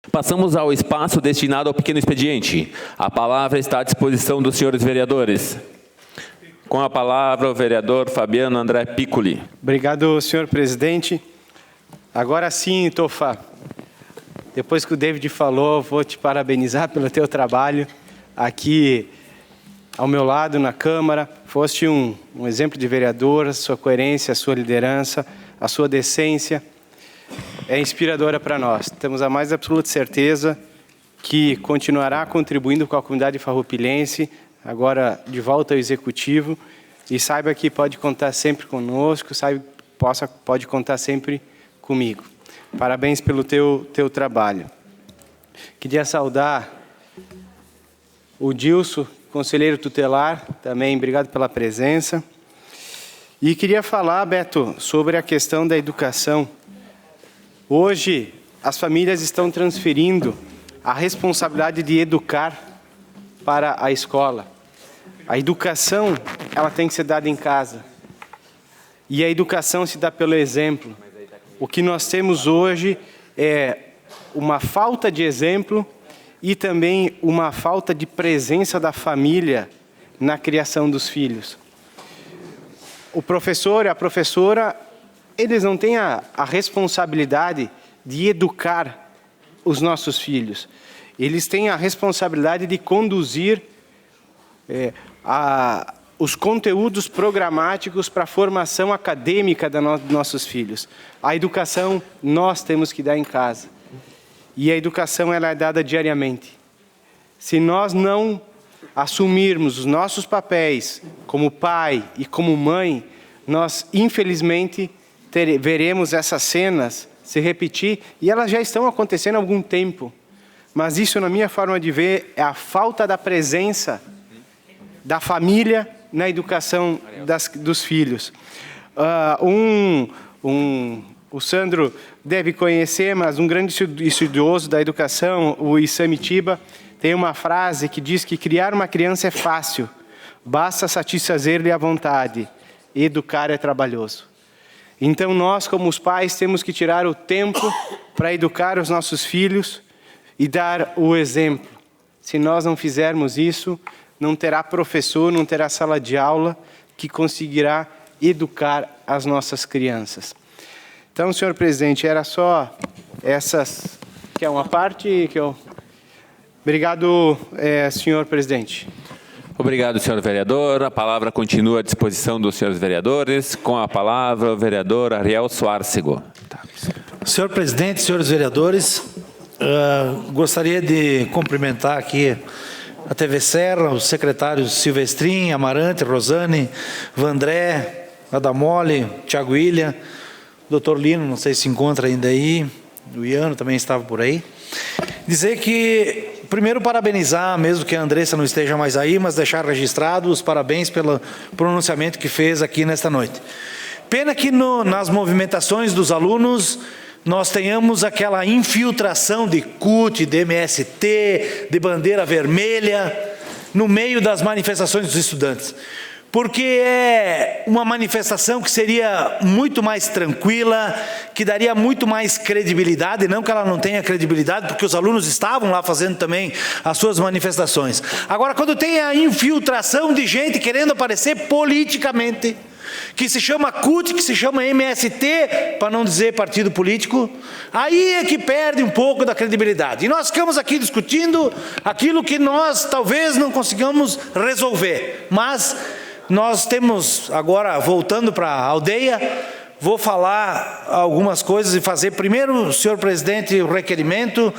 Passamos ao espaço destinado ao pequeno expediente. A palavra está à disposição dos senhores vereadores. Com a palavra, o vereador Fabiano André Piccoli. Obrigado, senhor presidente. Agora sim, Tofa, depois que o David falou, vou te parabenizar pelo teu trabalho aqui ao meu lado na Câmara. Foste um exemplo de vereador, a sua coerência, a sua liderança, a sua decência é inspiradora para nós. Temos a mais absoluta certeza que continuará contribuindo com a comunidade farroupilense, agora de volta ao Executivo, e saiba que pode contar sempre conosco, pode contar sempre comigo. Parabéns pelo teu trabalho. Queria saudar o Dilson, conselheiro tutelar, também obrigado pela presença. E queria falar, Beto, sobre a questão da educação. Hoje, as famílias estão transferindo a responsabilidade de educar para a escola. A educação, ela tem que ser dada em casa. E a educação se dá pelo exemplo. O que nós temos hoje é uma falta de exemplo e também uma falta de presença da família na criação dos filhos. O professor e a professora, eles não têm a responsabilidade de educar os nossos filhos. Eles têm a responsabilidade de conduzir os conteúdos programáticos para a formação acadêmica dos nossos filhos. A educação nós temos que dar em casa. E a educação ela é dada diariamente. Se nós não assumirmos os nossos papéis como pai e como mãe, nós, infelizmente, veremos essas cenas se repetir, e elas já estão acontecendo há algum tempo. Mas isso, na minha forma de ver, é a falta da presença da família na educação dos filhos. O Sandro deve conhecer, mas um grande estudioso da educação, o Isamitiba, tem uma frase que diz que criar uma criança é fácil, basta satisfazer-lhe a vontade, educar é trabalhoso. Então nós, como os pais, temos que tirar o tempo para educar os nossos filhos e dar o exemplo. Se nós não fizermos isso, não terá professor, não terá sala de aula que conseguirá educar as nossas crianças. Então, senhor presidente, era só essas, que é uma parte que eu... Obrigado, senhor presidente. Obrigado, senhor vereador. A palavra continua à disposição dos senhores vereadores. Com a palavra, o vereador Ariel Suárcego. Senhor presidente, senhores vereadores, gostaria de cumprimentar aqui a TV Serra, os secretários Silvestrin, Amarante, Rosane, Vandré, Adamole, Thiago William, doutor Lino, não sei se encontra ainda aí, o Iano também estava por aí. Dizer que, primeiro, parabenizar, mesmo que a Andressa não esteja mais aí, mas deixar registrado os parabéns pelo pronunciamento que fez aqui nesta noite. Pena que nas movimentações dos alunos nós tenhamos aquela infiltração de CUT, de MST, de bandeira vermelha, no meio das manifestações dos estudantes. Porque é uma manifestação que seria muito mais tranquila, que daria muito mais credibilidade, não que ela não tenha credibilidade, porque os alunos estavam lá fazendo também as suas manifestações. Agora, quando tem a infiltração de gente querendo aparecer politicamente, que se chama CUT, que se chama MST, para não dizer partido político, aí é que perde um pouco da credibilidade. E nós ficamos aqui discutindo aquilo que nós talvez não consigamos resolver, mas nós temos, agora voltando para a aldeia, vou falar algumas coisas e fazer primeiro, senhor presidente, o requerimento,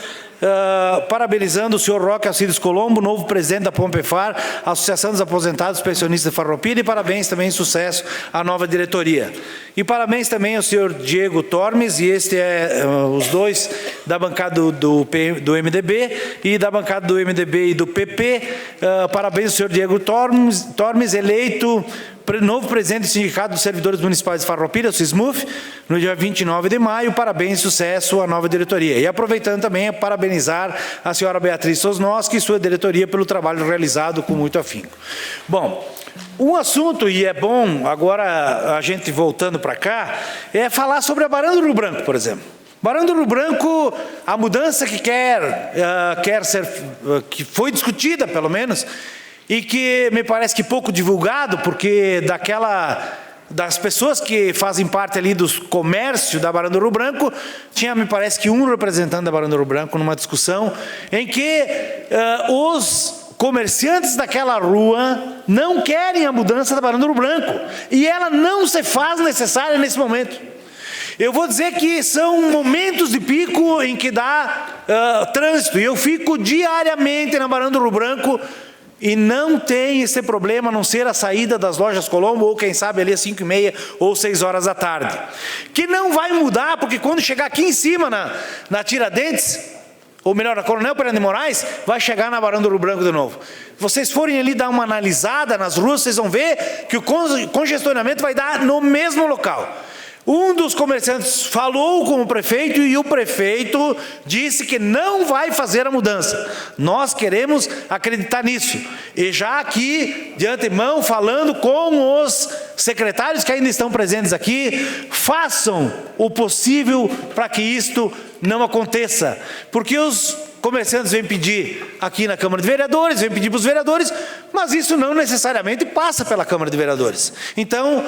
parabenizando o senhor Roque Alcides Colombo, novo presidente da Pompefar, Associação dos Aposentados Pensionistas de Farroupilha, e parabéns também, sucesso à nova diretoria. E parabéns também ao senhor Diego Tormes, e este é os dois da bancada do MDB e da bancada do MDB e do PP. Parabéns ao senhor Diego Tormes, eleito novo presidente do Sindicato dos Servidores Municipais de Farroupilha, o SISMUF, no dia 29 de maio. Parabéns e sucesso à nova diretoria. E aproveitando também, parabenizar a senhora Beatriz Sosnoski e sua diretoria pelo trabalho realizado com muito afinco. Bom, um assunto, e é bom, agora a gente voltando para cá, é falar sobre a Barão do Rio Branco, por exemplo. Barão do Rio Branco, a mudança que quer ser, que foi discutida pelo menos, e que me parece que pouco divulgado, porque das pessoas que fazem parte ali dos comércios da Barão do Rio Branco, tinha, me parece que um representante da Barão do Rio Branco numa discussão em que os comerciantes daquela rua não querem a mudança da Barão do Rio Branco, e ela não se faz necessária nesse momento. Eu vou dizer que são momentos de pico em que dá trânsito, e eu fico diariamente na Barão do Rio Branco, e não tem esse problema, a não ser a saída das lojas Colombo, ou quem sabe ali às 5h30 ou 6 horas da tarde. Que não vai mudar, porque quando chegar aqui em cima na Tiradentes, ou melhor, na Coronel Pereira de Moraes, vai chegar na Barão do Rio Branco de novo. Vocês forem ali dar uma analisada nas ruas, vocês vão ver que o congestionamento vai dar no mesmo local. Um dos comerciantes falou com o prefeito e o prefeito disse que não vai fazer a mudança. Nós queremos acreditar nisso. E já aqui, de antemão, falando com os secretários que ainda estão presentes aqui, façam o possível para que isto não aconteça. Porque os comerciantes vêm pedir aqui na Câmara de Vereadores, vêm pedir para os vereadores, mas isso não necessariamente passa pela Câmara de Vereadores. Então,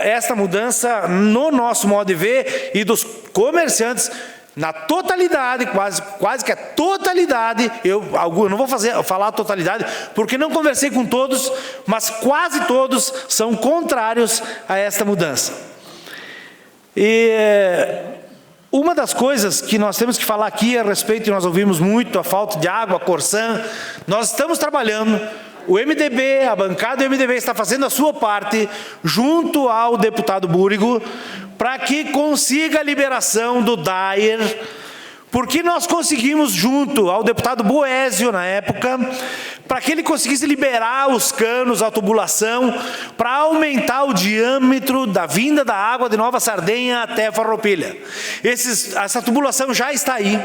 esta mudança, no nosso modo de ver, e dos comerciantes, na totalidade, quase que a totalidade, eu não vou falar a totalidade, porque não conversei com todos, mas quase todos são contrários a esta mudança. E uma das coisas que nós temos que falar aqui a respeito, e nós ouvimos muito, a falta de água, a Corsã, nós estamos trabalhando, o MDB, a bancada do MDB está fazendo a sua parte, junto ao deputado Búrigo, para que consiga a liberação do Dyer, porque nós conseguimos, junto ao deputado Boésio, na época, para que ele conseguisse liberar os canos, a tubulação, para aumentar o diâmetro da vinda da água de Nova Sardenha até Farroupilha. Essa tubulação já está aí,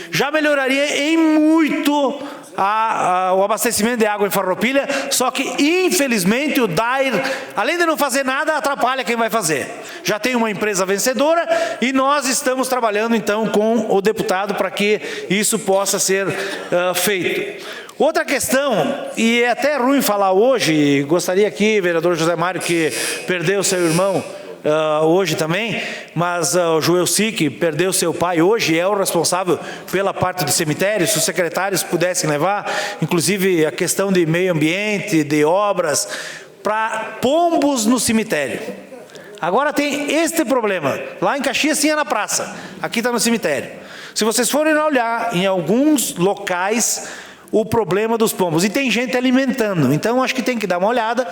já melhoraria em muito o abastecimento de água em Farroupilha, só que, infelizmente, o Dyer, além de não fazer nada, atrapalha quem vai fazer. Já tem uma empresa vencedora e nós estamos trabalhando, então, com o deputado para que isso possa ser feito. Outra questão, e é até ruim falar hoje, gostaria aqui, vereador José Mário, que perdeu seu irmão hoje também, mas o Joelci, que perdeu seu pai hoje, é o responsável pela parte do cemitério. Se os secretários pudessem levar, inclusive a questão de meio ambiente, de obras, para pombos no cemitério. Agora tem este problema, lá em Caxias tinha na praça, aqui está no cemitério. Se vocês forem olhar em alguns locais, o problema dos pombos, e tem gente alimentando, então acho que tem que dar uma olhada,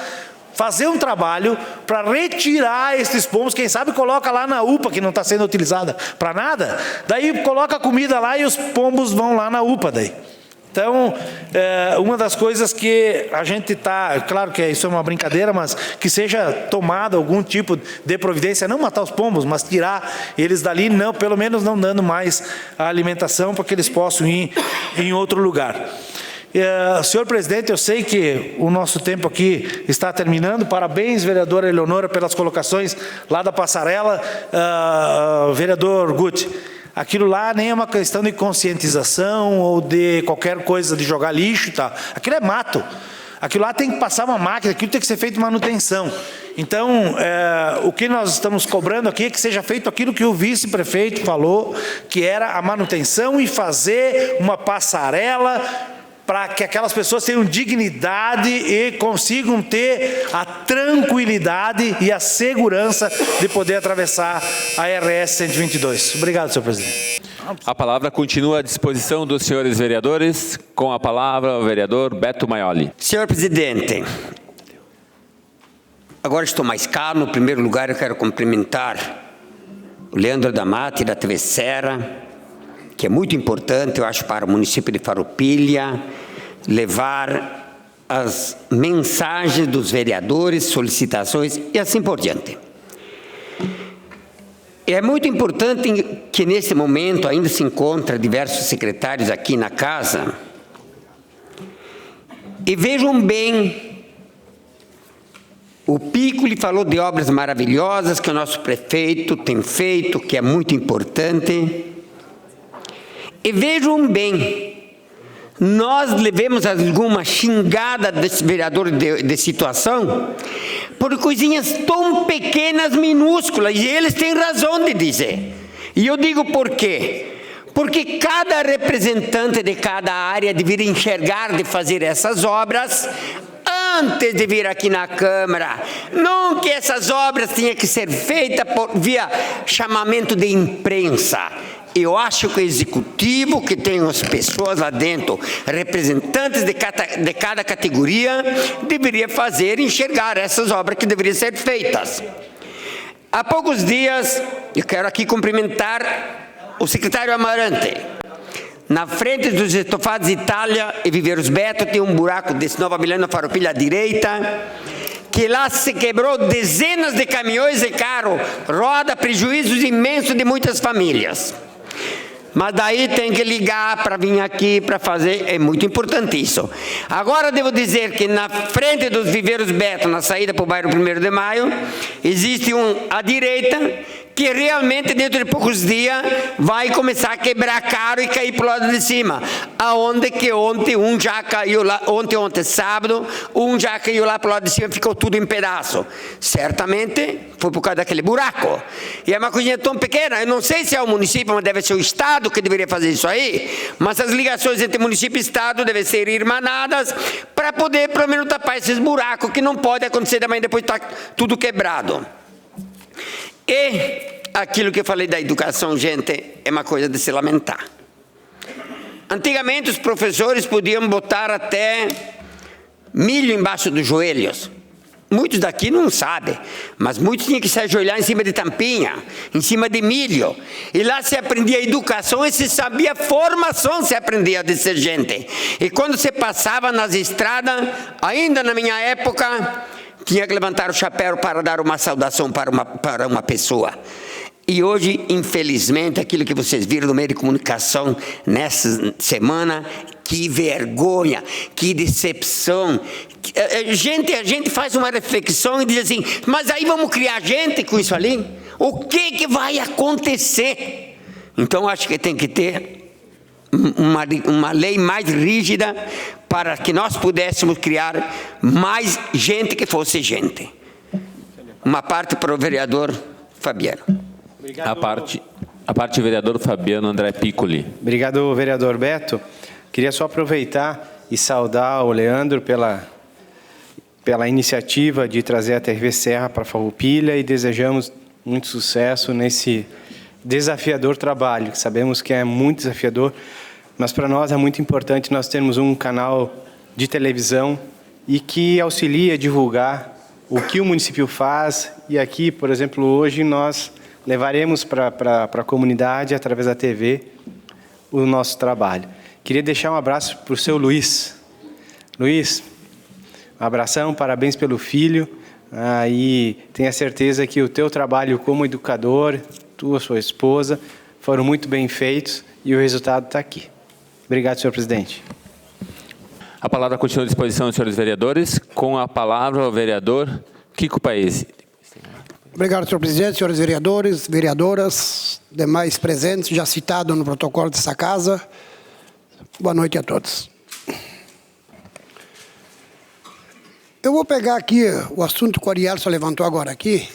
fazer um trabalho para retirar esses pombos, quem sabe coloca lá na UPA, que não está sendo utilizada para nada, daí coloca a comida lá e os pombos vão lá na UPA daí. Então, uma das coisas que a gente está, claro que isso é uma brincadeira, mas que seja tomado algum tipo de providência, não matar os pombos, mas tirar eles dali, não, pelo menos não dando mais a alimentação para que eles possam ir em outro lugar. Senhor presidente, eu sei que o nosso tempo aqui está terminando. Parabéns, vereadora Eleonora, pelas colocações lá da passarela. Vereador Guti, aquilo lá nem é uma questão de conscientização ou de qualquer coisa de jogar lixo, tá? Aquilo é mato. Aquilo lá tem que passar uma máquina, aquilo tem que ser feito manutenção. Então, o que nós estamos cobrando aqui é que seja feito aquilo que o vice-prefeito falou, que era a manutenção e fazer uma passarela para que aquelas pessoas tenham dignidade e consigam ter a tranquilidade e a segurança de poder atravessar a RS 122. Obrigado, senhor presidente. A palavra continua à disposição dos senhores vereadores. Com a palavra, o vereador Beto Maioli. Senhor presidente, agora estou mais calmo. Em primeiro lugar, eu quero cumprimentar o Leandro da Mata e da TV Serra, que é muito importante, eu acho, para o município de Farroupilha, levar as mensagens dos vereadores, solicitações e assim por diante. É muito importante que, nesse momento, ainda se encontram diversos secretários aqui na casa e vejam bem O Piccoli falou de obras maravilhosas que o nosso prefeito tem feito, que é muito importante. E vejam bem, nós levamos alguma xingada desse vereador de situação por coisinhas tão pequenas, minúsculas, e eles têm razão de dizer. E eu digo por quê? Porque cada representante de cada área deveria enxergar de fazer essas obras antes de vir aqui na Câmara. Não que essas obras tenham que ser feitas via chamamento de imprensa. Eu acho que o Executivo, que tem as pessoas lá dentro, representantes de cada categoria, deveria fazer enxergar essas obras que deveriam ser feitas. Há poucos dias, eu quero aqui cumprimentar o secretário Amarante. Na frente dos estofados Itália e Viveiros Beto tem um buraco desse Nova Milano Farroupilha à direita, que lá se quebrou dezenas de caminhões e carros, roda prejuízos imensos de muitas famílias. Mas daí tem que ligar para vir aqui para fazer, é muito importante isso. Agora devo dizer que na frente dos Viveiros Beto, na saída para o bairro 1º de Maio, existe um à direita, que realmente dentro de poucos dias vai começar a quebrar caro e cair para o lado de cima. Aonde que ontem um já caiu lá, ontem sábado, um já caiu lá para o lado de cima e ficou tudo em pedaço. Certamente foi por causa daquele buraco. E é uma coisinha tão pequena, eu não sei se é o município, mas deve ser o Estado que deveria fazer isso aí, mas as ligações entre município e Estado devem ser irmanadas para poder, pelo menos, tapar esses buracos, que não pode acontecer também depois está tudo quebrado. E aquilo que eu falei da educação, gente, é uma coisa de se lamentar. Antigamente os professores podiam botar até milho embaixo dos joelhos. Muitos daqui não sabem, mas muitos tinham que se ajoelhar em cima de tampinha, em cima de milho. E lá se aprendia educação e se sabia formação, se aprendia de ser gente. E quando se passava nas estradas, ainda na minha época, tinha que levantar o chapéu para dar uma saudação para uma pessoa. E hoje, infelizmente, aquilo que vocês viram no meio de comunicação nessa semana, que vergonha, que decepção. A gente faz uma reflexão e diz assim, mas aí vamos criar gente com isso ali? O que vai acontecer? Então, acho que tem que ter uma lei mais rígida para que nós pudéssemos criar mais gente que fosse gente. Uma parte para o vereador Fabiano. A parte vereador Fabiano André Piccoli. Obrigado, vereador Beto. Queria só aproveitar e saudar o Leandro pela iniciativa de trazer a TV Serra para Farroupilha e desejamos muito sucesso nesse desafiador trabalho, que sabemos que é muito desafiador, mas para nós é muito importante nós termos um canal de televisão e que auxilia a divulgar o que o município faz. E aqui, por exemplo, hoje nós levaremos para a comunidade, através da TV, o nosso trabalho. Queria deixar um abraço para o seu Luiz. Luiz, um abração, parabéns pelo filho. E tenha certeza que o teu trabalho como educador, sua esposa, foram muito bem feitos e o resultado está aqui. Obrigado, senhor presidente. A palavra continua à disposição dos senhores vereadores. Com a palavra o vereador Kiko Paese. Obrigado, senhor presidente, senhores vereadores, vereadoras, demais presentes, já citado no protocolo dessa casa. Boa noite a todos. Eu vou pegar aqui o assunto que o Ariel só levantou agora aqui.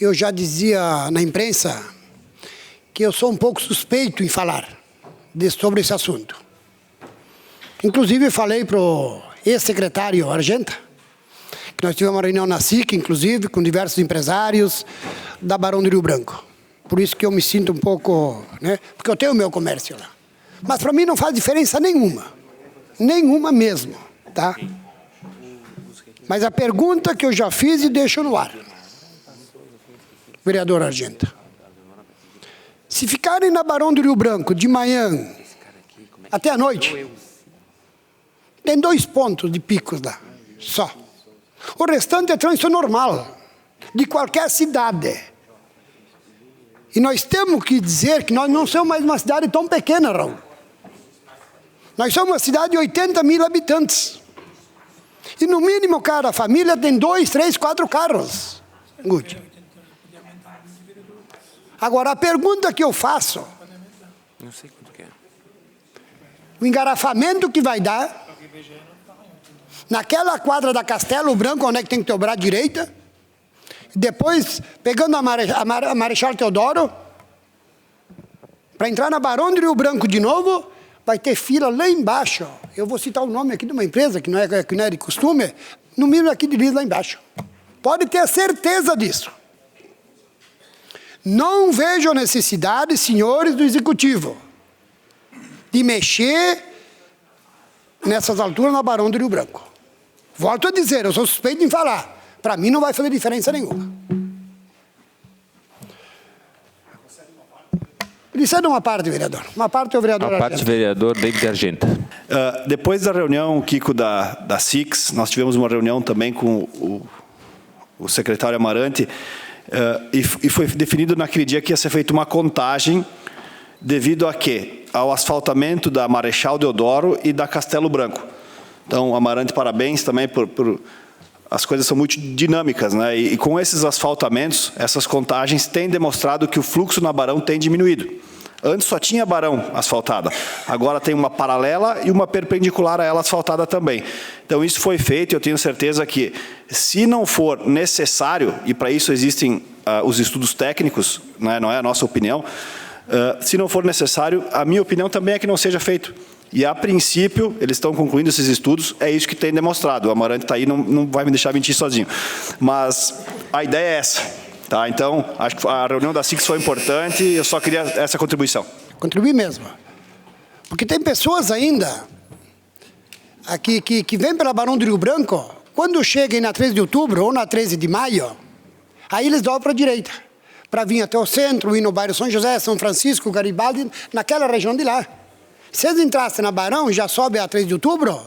Eu já dizia na imprensa que eu sou um pouco suspeito em falar sobre esse assunto. Inclusive, falei para o ex-secretário Argenta, que nós tivemos uma reunião na SIC, inclusive, com diversos empresários da Barão do Rio Branco. Por isso que eu me sinto um pouco, né? Porque eu tenho o meu comércio lá. Mas para mim não faz diferença nenhuma. Nenhuma mesmo, tá? Mas a pergunta que eu já fiz e deixo no ar. Vereador Argenta. Se ficarem na Barão do Rio Branco de manhã até a noite, tem 2 pontos de picos lá, só. O restante é trânsito normal, de qualquer cidade. E nós temos que dizer que nós não somos mais uma cidade tão pequena, Raul. Nós somos uma cidade de 80 mil habitantes. E no mínimo cada família tem 2, 3, 4 carros. Guti. Agora, a pergunta que eu faço, Não sei quanto que é. o engarrafamento que vai dar, naquela quadra da Castelo Branco, onde é que tem que ter o braço direita, depois, pegando a Marechal Deodoro, para entrar na Barão de Rio Branco de novo, vai ter fila lá embaixo. Eu vou citar o nome aqui de uma empresa, que não é de costume, no mínimo aqui de Liz, lá embaixo. Pode ter certeza disso. Não vejo necessidade, senhores do Executivo, de mexer nessas alturas na Barão de Rio Branco. Volto a dizer, eu sou suspeito em falar. Para mim não vai fazer diferença nenhuma. Isso é de uma parte, vereador. Uma parte é o vereador A parte, Argenta. vereador David Argenta. Depois da reunião, Kiko, da SIX, nós tivemos uma reunião também com o secretário Amarante, e foi definido naquele dia que ia ser feita uma contagem devido a quê? Ao asfaltamento da Marechal Deodoro e da Castelo Branco. Então, Amarante, parabéns também por as coisas são muito dinâmicas, né? E com esses asfaltamentos, essas contagens têm demonstrado que o fluxo na Barão tem diminuído. Antes só tinha Barão asfaltada, agora tem uma paralela e uma perpendicular a ela asfaltada também. Então isso foi feito e eu tenho certeza que, se não for necessário, e para isso existem os estudos técnicos, né? Não é a nossa opinião, se não for necessário, a minha opinião também é que não seja feito. E, a princípio, eles estão concluindo esses estudos, é isso que tem demonstrado. O Amarante está aí, não vai me deixar mentir sozinho. Mas a ideia é essa. Tá? Então, acho que a reunião da SIX foi importante e eu só queria essa contribuição. Contribuir mesmo. Porque tem pessoas ainda aqui que vêm pela Barão de Rio Branco, quando cheguem na 13 de outubro ou na 13 de maio, aí eles dobram para a direita, para vir até o centro, ir no bairro São José, São Francisco, Garibaldi, naquela região de lá. Se eles entrassem na Barão e já sobe a 3 de outubro,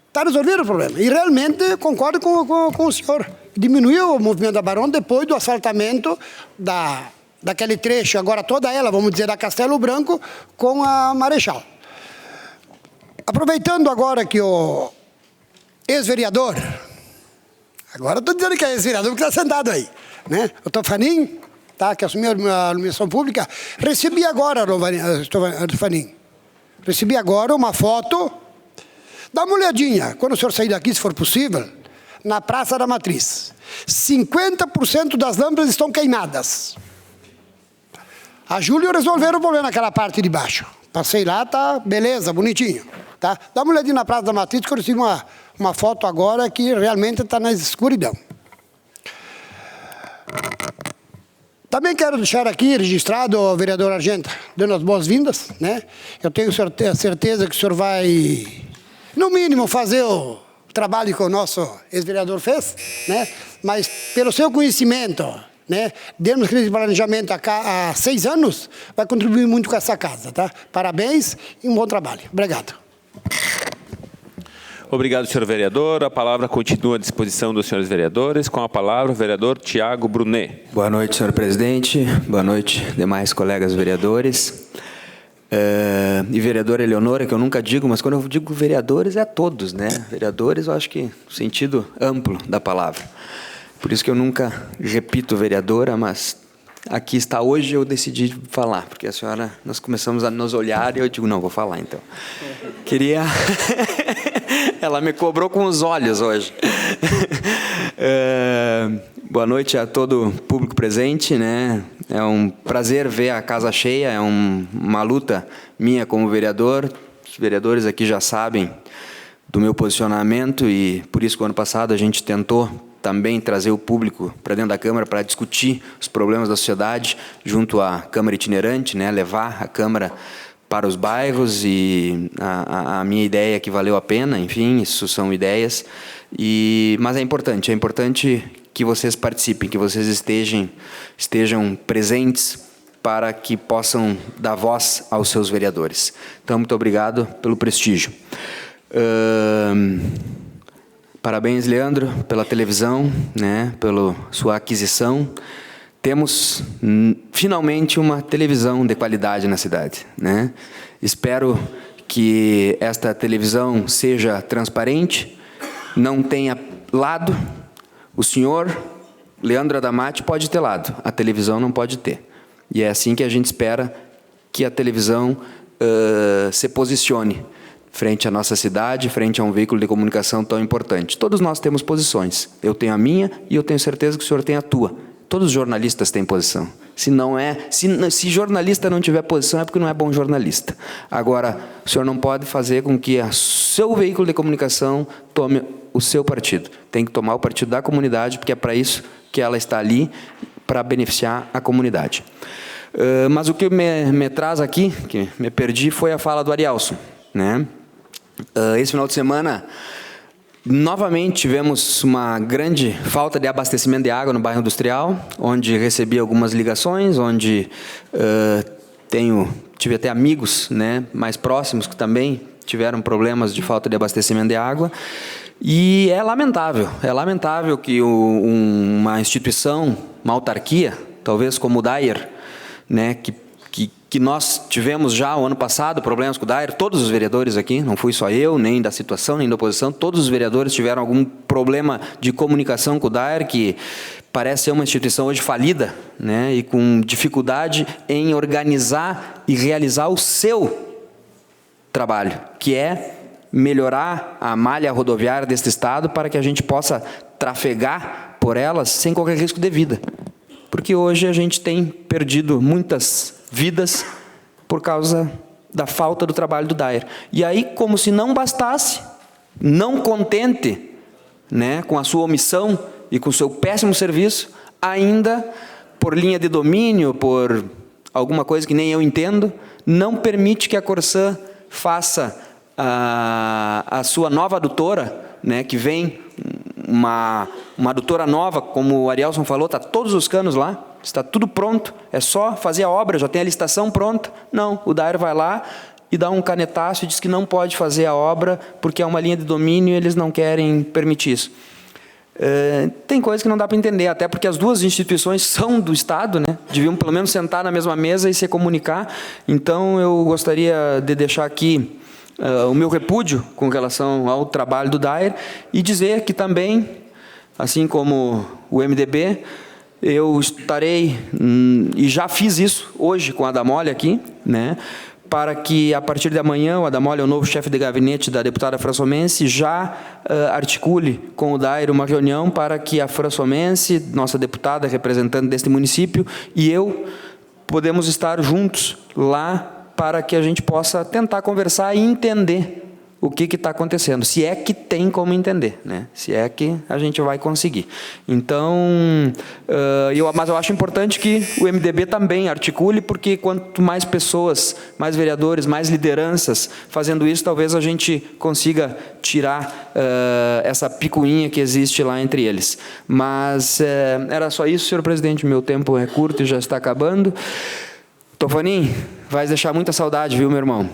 está resolvido o problema. E realmente concordo com o senhor. Diminuiu o movimento da Barão depois do asfaltamento daquele trecho, agora toda ela, vamos dizer, da Castelo Branco com a Marechal. Aproveitando agora que o ex-vereador, agora estou dizendo que é ex-vereador porque está sentado aí, né? O Tofanin, tá, que assumiu a iluminação pública, recebi agora, Tofanin, recebi agora uma foto, dá uma olhadinha, quando o senhor sair daqui, se for possível, na Praça da Matriz. 50% das lâmpadas estão queimadas. A Júlio resolveram o problema naquela parte de baixo. Passei lá, tá beleza, bonitinho. Tá? Dá uma olhadinha na Praça da Matriz, que eu recebi uma foto agora que realmente está na escuridão. Também quero deixar aqui registrado o vereador Argenta, dando as boas-vindas, né? Eu tenho certeza que o senhor vai, no mínimo, fazer o trabalho que o nosso ex-vereador fez, né? Mas pelo seu conhecimento, né? Demos crise de planejamento há 6 anos, vai contribuir muito com essa casa, tá? Parabéns e um bom trabalho. Obrigado. Obrigado, senhor vereador. A palavra continua à disposição dos senhores vereadores. Com a palavra, o vereador Tiago Brunet. Boa noite, senhor presidente. Boa noite, demais colegas vereadores. E vereadora Eleonora, que eu nunca digo, mas quando eu digo vereadores, é todos, né? Vereadores, eu acho que no sentido amplo da palavra. Por isso que eu nunca repito vereadora, mas aqui está hoje, eu decidi falar, porque a senhora, nós começamos a nos olhar e eu digo, não, vou falar então. Queria... Ela me cobrou com os olhos hoje. Boa noite a todo o público presente, né? É um prazer ver a casa cheia, é uma luta minha como vereador. Os vereadores aqui já sabem do meu posicionamento e por isso que o ano passado a gente tentou também trazer o público para dentro da Câmara para discutir os problemas da sociedade junto à Câmara itinerante, né? Levar a Câmara para os bairros e a minha ideia é que valeu a pena, enfim, isso são ideias, mas é importante que vocês participem, que vocês estejam presentes para que possam dar voz aos seus vereadores. Então, muito obrigado pelo prestígio. Parabéns, Leandro, pela televisão, né, pela sua aquisição. Temos, finalmente, uma televisão de qualidade na cidade, né? Espero que esta televisão seja transparente, não tenha lado. O senhor, Leandro Adamati, pode ter lado, a televisão não pode ter. E é assim que a gente espera que a televisão se posicione frente à nossa cidade, frente a um veículo de comunicação tão importante. Todos nós temos posições. Eu tenho a minha e eu tenho certeza que o senhor tem a tua. Todos os jornalistas têm posição. Se jornalista não tiver posição, é porque não é bom jornalista. Agora, o senhor não pode fazer com que o seu veículo de comunicação tome o seu partido. Tem que tomar o partido da comunidade, porque é para isso que ela está ali, para beneficiar a comunidade. Mas o que me traz aqui, que me perdi, foi a fala do Arielson, né? Esse final de semana, novamente tivemos uma grande falta de abastecimento de água no bairro Industrial, onde recebi algumas ligações, onde tive até amigos, né, mais próximos que também tiveram problemas de falta de abastecimento de água. E é lamentável que uma instituição, uma autarquia, talvez como o DAER, né, que nós tivemos já o ano passado problemas com o DAER, todos os vereadores aqui, não fui só eu, nem da situação, nem da oposição, todos os vereadores tiveram algum problema de comunicação com o DAER, que parece ser uma instituição hoje falida, né, e com dificuldade em organizar e realizar o seu trabalho, que é melhorar a malha rodoviária deste estado para que a gente possa trafegar por elas sem qualquer risco de vida. Porque hoje a gente tem perdido muitas vidas por causa da falta do trabalho do DAER. E aí, como se não bastasse, não contente, né, com a sua omissão e com o seu péssimo serviço, ainda, por linha de domínio, por alguma coisa que nem eu entendo, não permite que a Corsã faça a sua nova adutora, né, que vem uma adutora nova, como o Arielson falou, está todos os canos lá, está tudo pronto, é só fazer a obra, já tem a licitação pronta. Não, o DAER vai lá e dá um canetaço e diz que não pode fazer a obra porque é uma linha de domínio e eles não querem permitir isso. Tem coisas que não dá para entender, até porque as duas instituições são do Estado, né? Deviam pelo menos sentar na mesma mesa e se comunicar. Então eu gostaria de deixar aqui o meu repúdio com relação ao trabalho do DAER e dizer que também, assim como o MDB, eu estarei, e já fiz isso hoje com a Adamoli aqui, né, para que a partir de amanhã, o Adamoli é o novo chefe de gabinete da deputada Françomense, já articule com o DAER uma reunião para que a Françomense, nossa deputada representante deste município, e eu podemos estar juntos lá para que a gente possa tentar conversar e entender o que está acontecendo, se é que tem como entender, né? Se é que a gente vai conseguir. Então, mas eu acho importante que o MDB também articule, porque quanto mais pessoas, mais vereadores, mais lideranças fazendo isso, talvez a gente consiga tirar essa picuinha que existe lá entre eles. Mas era só isso, senhor presidente, meu tempo é curto e já está acabando. Tofanim, vai deixar muita saudade, viu, meu irmão?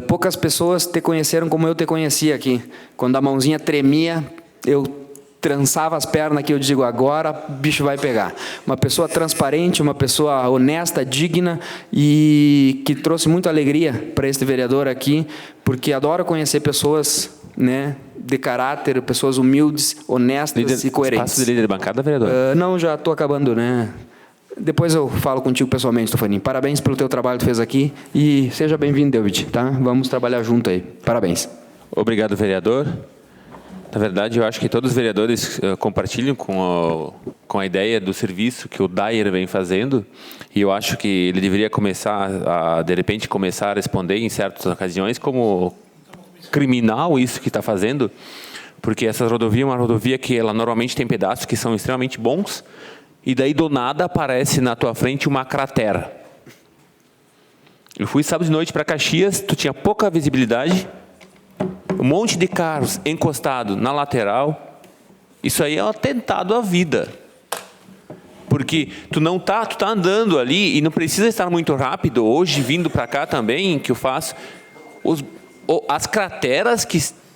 Poucas pessoas te conheceram como eu te conheci aqui. Quando a mãozinha tremia, eu trançava as pernas aqui, eu digo, agora o bicho vai pegar. Uma pessoa transparente, uma pessoa honesta, digna e que trouxe muita alegria para este vereador aqui, porque adoro conhecer pessoas, né, de caráter, pessoas humildes, honestas e coerentes. Espaço de líder de bancada, vereador? Não, já estou acabando, né? Depois eu falo contigo pessoalmente, Tofanim. Parabéns pelo teu trabalho que tu fez aqui e seja bem-vindo, David, tá? Vamos trabalhar junto aí. Parabéns. Obrigado, vereador. Na verdade, eu acho que todos os vereadores compartilham com a ideia do serviço que o DAER vem fazendo, e eu acho que ele deveria começar de repente, começar a responder em certas ocasiões como criminal isso que está fazendo, porque essa rodovia é uma rodovia que ela normalmente tem pedaços que são extremamente bons, e daí do nada aparece na tua frente uma cratera. Eu fui sábado de noite para Caxias, tu tinha pouca visibilidade, um monte de carros encostado na lateral. Isso aí é um atentado à vida. Porque tu tá andando ali e não precisa estar muito rápido. Hoje, vindo para cá também, que eu faço, as crateras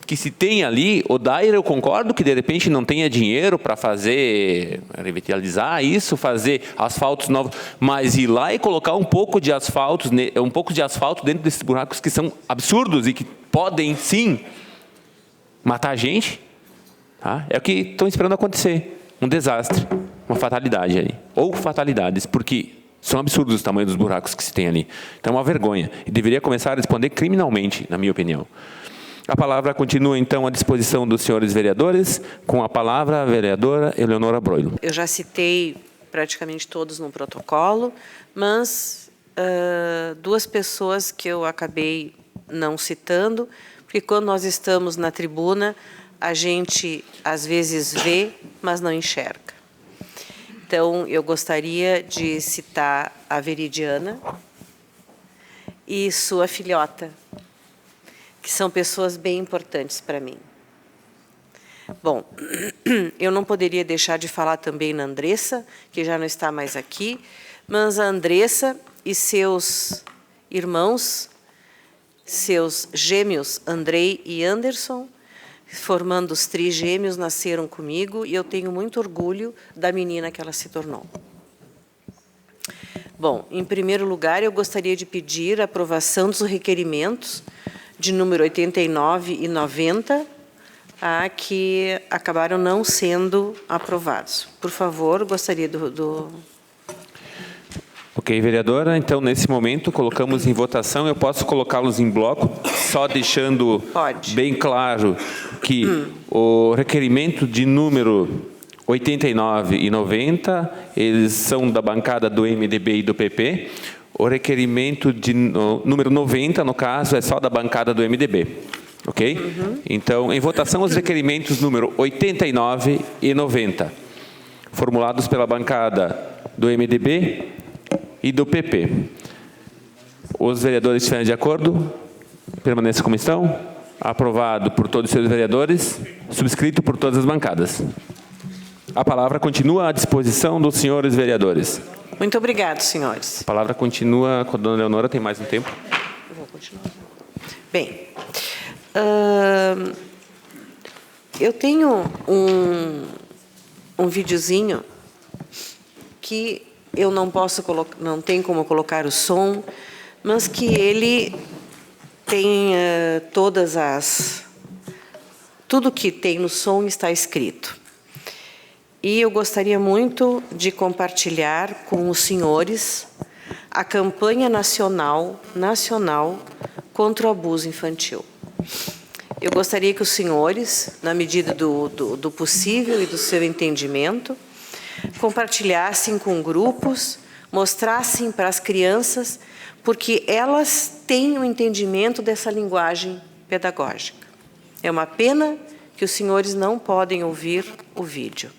que se tem ali, o Dair, eu concordo que de repente não tenha dinheiro para fazer, revitalizar isso, fazer asfaltos novos, mas ir lá e colocar um pouco de asfalto dentro desses buracos que são absurdos e que podem, sim, matar a gente, tá? É o que estão esperando acontecer, um desastre, uma fatalidade aí, ou fatalidades, porque são absurdos o tamanho dos buracos que se tem ali. Então é uma vergonha, e deveria começar a responder criminalmente, na minha opinião. A palavra continua, então, à disposição dos senhores vereadores. Com a palavra, a vereadora Eleonora Broilo. Eu já citei praticamente todos no protocolo, mas duas pessoas que eu acabei não citando, porque quando nós estamos na tribuna, a gente, às vezes, vê, mas não enxerga. Então, eu gostaria de citar a Veridiana e sua filhota, que são pessoas bem importantes para mim. Bom, eu não poderia deixar de falar também na Andressa, que já não está mais aqui, mas a Andressa e seus irmãos, seus gêmeos, Andrei e Anderson, formando os trigêmeos, nasceram comigo, e eu tenho muito orgulho da menina que ela se tornou. Bom, em primeiro lugar, eu gostaria de pedir a aprovação dos requerimentos de número 89 e 90, que acabaram não sendo aprovados. Por favor, gostaria do... Ok, vereadora. Então, nesse momento, colocamos em votação. Eu posso colocá-los em bloco, só deixando bem claro que o requerimento de número 89 e 90, eles são da bancada do MDB e do PP. O requerimento de número 90, no caso, é só da bancada do MDB. Ok? Então, em votação, os requerimentos número 89 e 90, formulados pela bancada do MDB e do PP. Os vereadores estiverem de acordo, permaneçam como estão. Aprovado por todos os seus vereadores, subscrito por todas as bancadas. A palavra continua à disposição dos senhores vereadores. Muito obrigado, senhores. A palavra continua com a dona Leonora, tem mais um tempo? Eu vou continuar. Bem, eu tenho um videozinho que eu não posso colocar, não tem como colocar o som, mas que ele tem tudo que tem no som está escrito. E eu gostaria muito de compartilhar com os senhores a campanha nacional contra o abuso infantil. Eu gostaria que os senhores, na medida do possível e do seu entendimento, compartilhassem com grupos, mostrassem para as crianças, porque elas têm o entendimento dessa linguagem pedagógica. É uma pena que os senhores não podem ouvir o vídeo.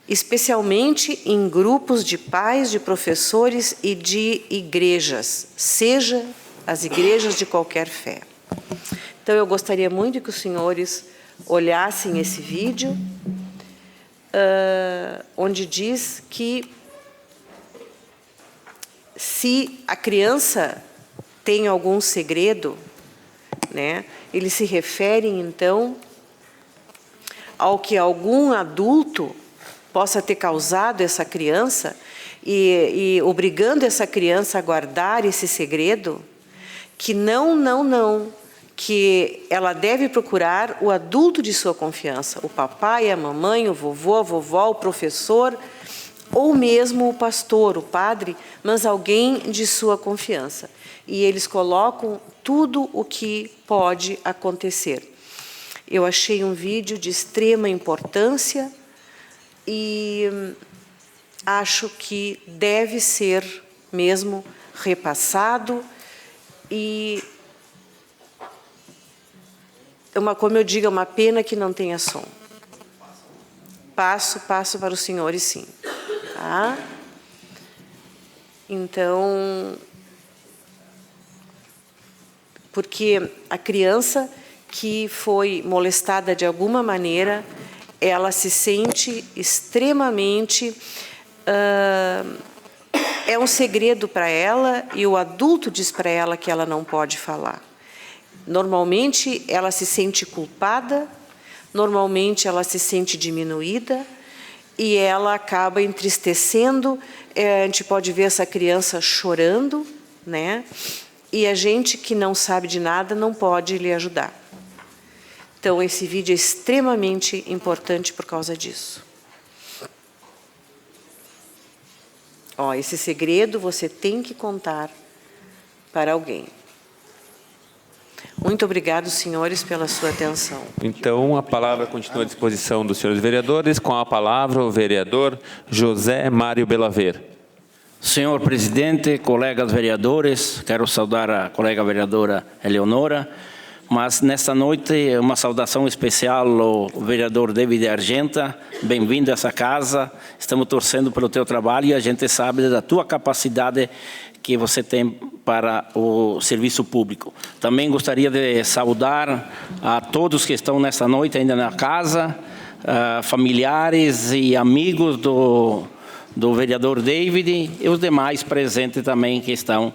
Especialmente em grupos de pais, de professores e de igrejas, seja as igrejas de qualquer fé. Então, eu gostaria muito que os senhores olhassem esse vídeo, onde diz que se a criança tem algum segredo, né, eles se referem, então, ao que algum adulto possa ter causado essa criança e obrigando essa criança a guardar esse segredo, que que ela deve procurar o adulto de sua confiança, o papai, a mamãe, o vovô, a vovó, o professor, ou mesmo o pastor, o padre, mas alguém de sua confiança. E eles colocam tudo o que pode acontecer. Eu achei um vídeo de extrema importância e acho que deve ser mesmo repassado e, como eu digo, é uma pena que não tenha som. Passo para os senhores, sim. Tá? Então, porque a criança que foi molestada de alguma maneira, ela se sente extremamente... é um segredo para ela e o adulto diz para ela que ela não pode falar. Normalmente, ela se sente culpada, normalmente, ela se sente diminuída e ela acaba entristecendo. A gente pode ver essa criança chorando, né? E a gente que não sabe de nada não pode lhe ajudar. Então, esse vídeo é extremamente importante por causa disso. Ó, esse segredo você tem que contar para alguém. Muito obrigado, senhores, pela sua atenção. Então, a palavra continua à disposição dos senhores vereadores. Com a palavra, o vereador José Mário Belaver. Senhor presidente, colegas vereadores, quero saudar a colega vereadora Eleonora, mas nesta noite uma saudação especial ao vereador David Argenta. Bem-vindo a essa casa, estamos torcendo pelo teu trabalho e a gente sabe da tua capacidade que você tem para o serviço público. Também gostaria de saudar a todos que estão nesta noite ainda na casa, familiares e amigos do vereador David e os demais presentes também que estão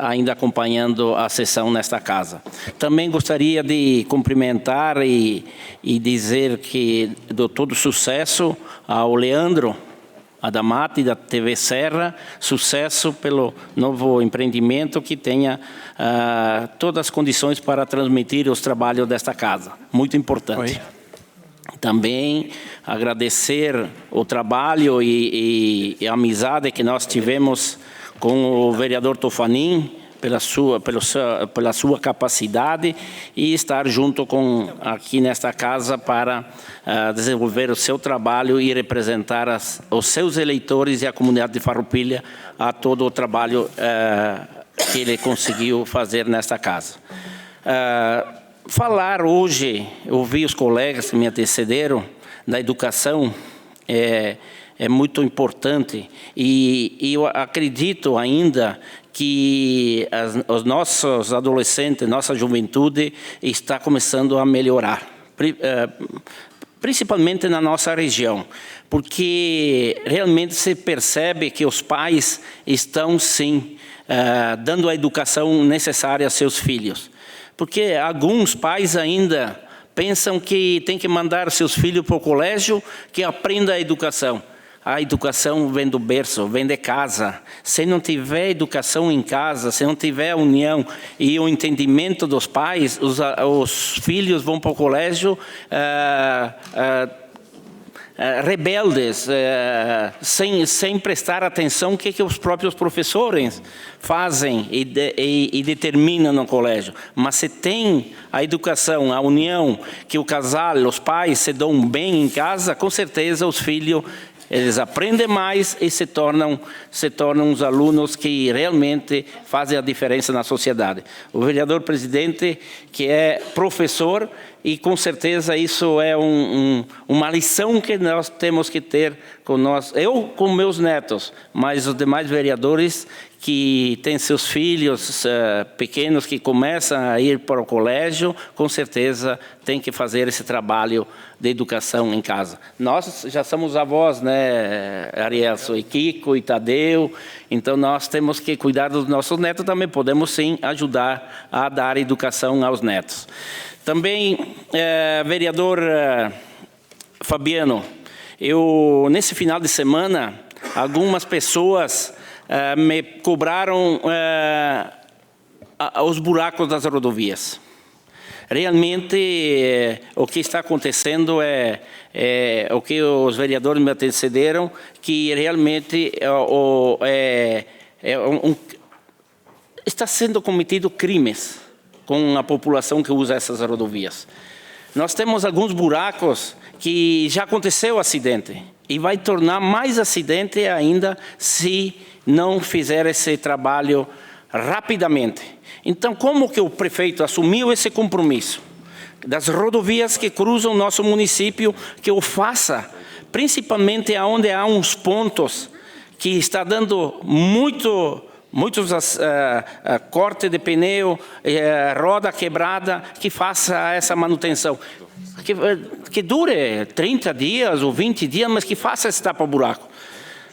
ainda acompanhando a sessão nesta casa. Também gostaria de cumprimentar e dizer que dou todo sucesso ao Leandro Adamati, da TV Serra, sucesso pelo novo empreendimento que tenha todas as condições para transmitir os trabalhos desta casa. Muito importante. Também agradecer o trabalho e a amizade que nós tivemos com o vereador Tofanin, pela sua capacidade e estar junto aqui nesta casa para desenvolver o seu trabalho e representar os seus eleitores e a comunidade de Farroupilha a todo o trabalho que ele conseguiu fazer nesta casa. Falar hoje, ouvir os colegas que me antecederam, da educação é muito importante e eu acredito ainda que os nossos adolescentes, nossa juventude está começando a melhorar, principalmente na nossa região, porque realmente se percebe que os pais estão sim dando a educação necessária a seus filhos, porque alguns pais ainda pensam que tem que mandar seus filhos para o colégio que aprenda a educação. A educação vem do berço, vem de casa. Se não tiver educação em casa, se não tiver a união e o entendimento dos pais, os filhos vão para o colégio rebeldes, sem prestar atenção o que os próprios professores fazem e determinam no colégio. Mas se tem a educação, a união, que o casal, os pais se dão bem em casa, com certeza os filhos eles aprendem mais e se tornam os alunos que realmente fazem a diferença na sociedade. O vereador presidente, que é professor, e com certeza isso é uma lição que nós temos que ter com nós, eu com meus netos, mas os demais vereadores que têm seus filhos pequenos que começam a ir para o colégio, com certeza tem que fazer esse trabalho de educação em casa. Nós já somos avós, né, Arielson, e Kiko e Tadeu, então nós temos que cuidar dos nossos netos, também podemos sim ajudar a dar educação aos netos. Também, vereador Fabiano, nesse final de semana, algumas pessoas me cobraram os buracos das rodovias. Realmente, o que está acontecendo é o que os vereadores me antecederam, que realmente está sendo cometido crimes com a população que usa essas rodovias. Nós temos alguns buracos que já aconteceu acidente e vai tornar mais acidente ainda se não fizer esse trabalho rapidamente. Então, como que o prefeito assumiu esse compromisso das rodovias que cruzam o nosso município, que o faça, principalmente onde há uns pontos que está dando muitos corte de pneu, roda quebrada, que faça essa manutenção. Que dure 30 dias ou 20 dias, mas que faça esse tapa-buraco.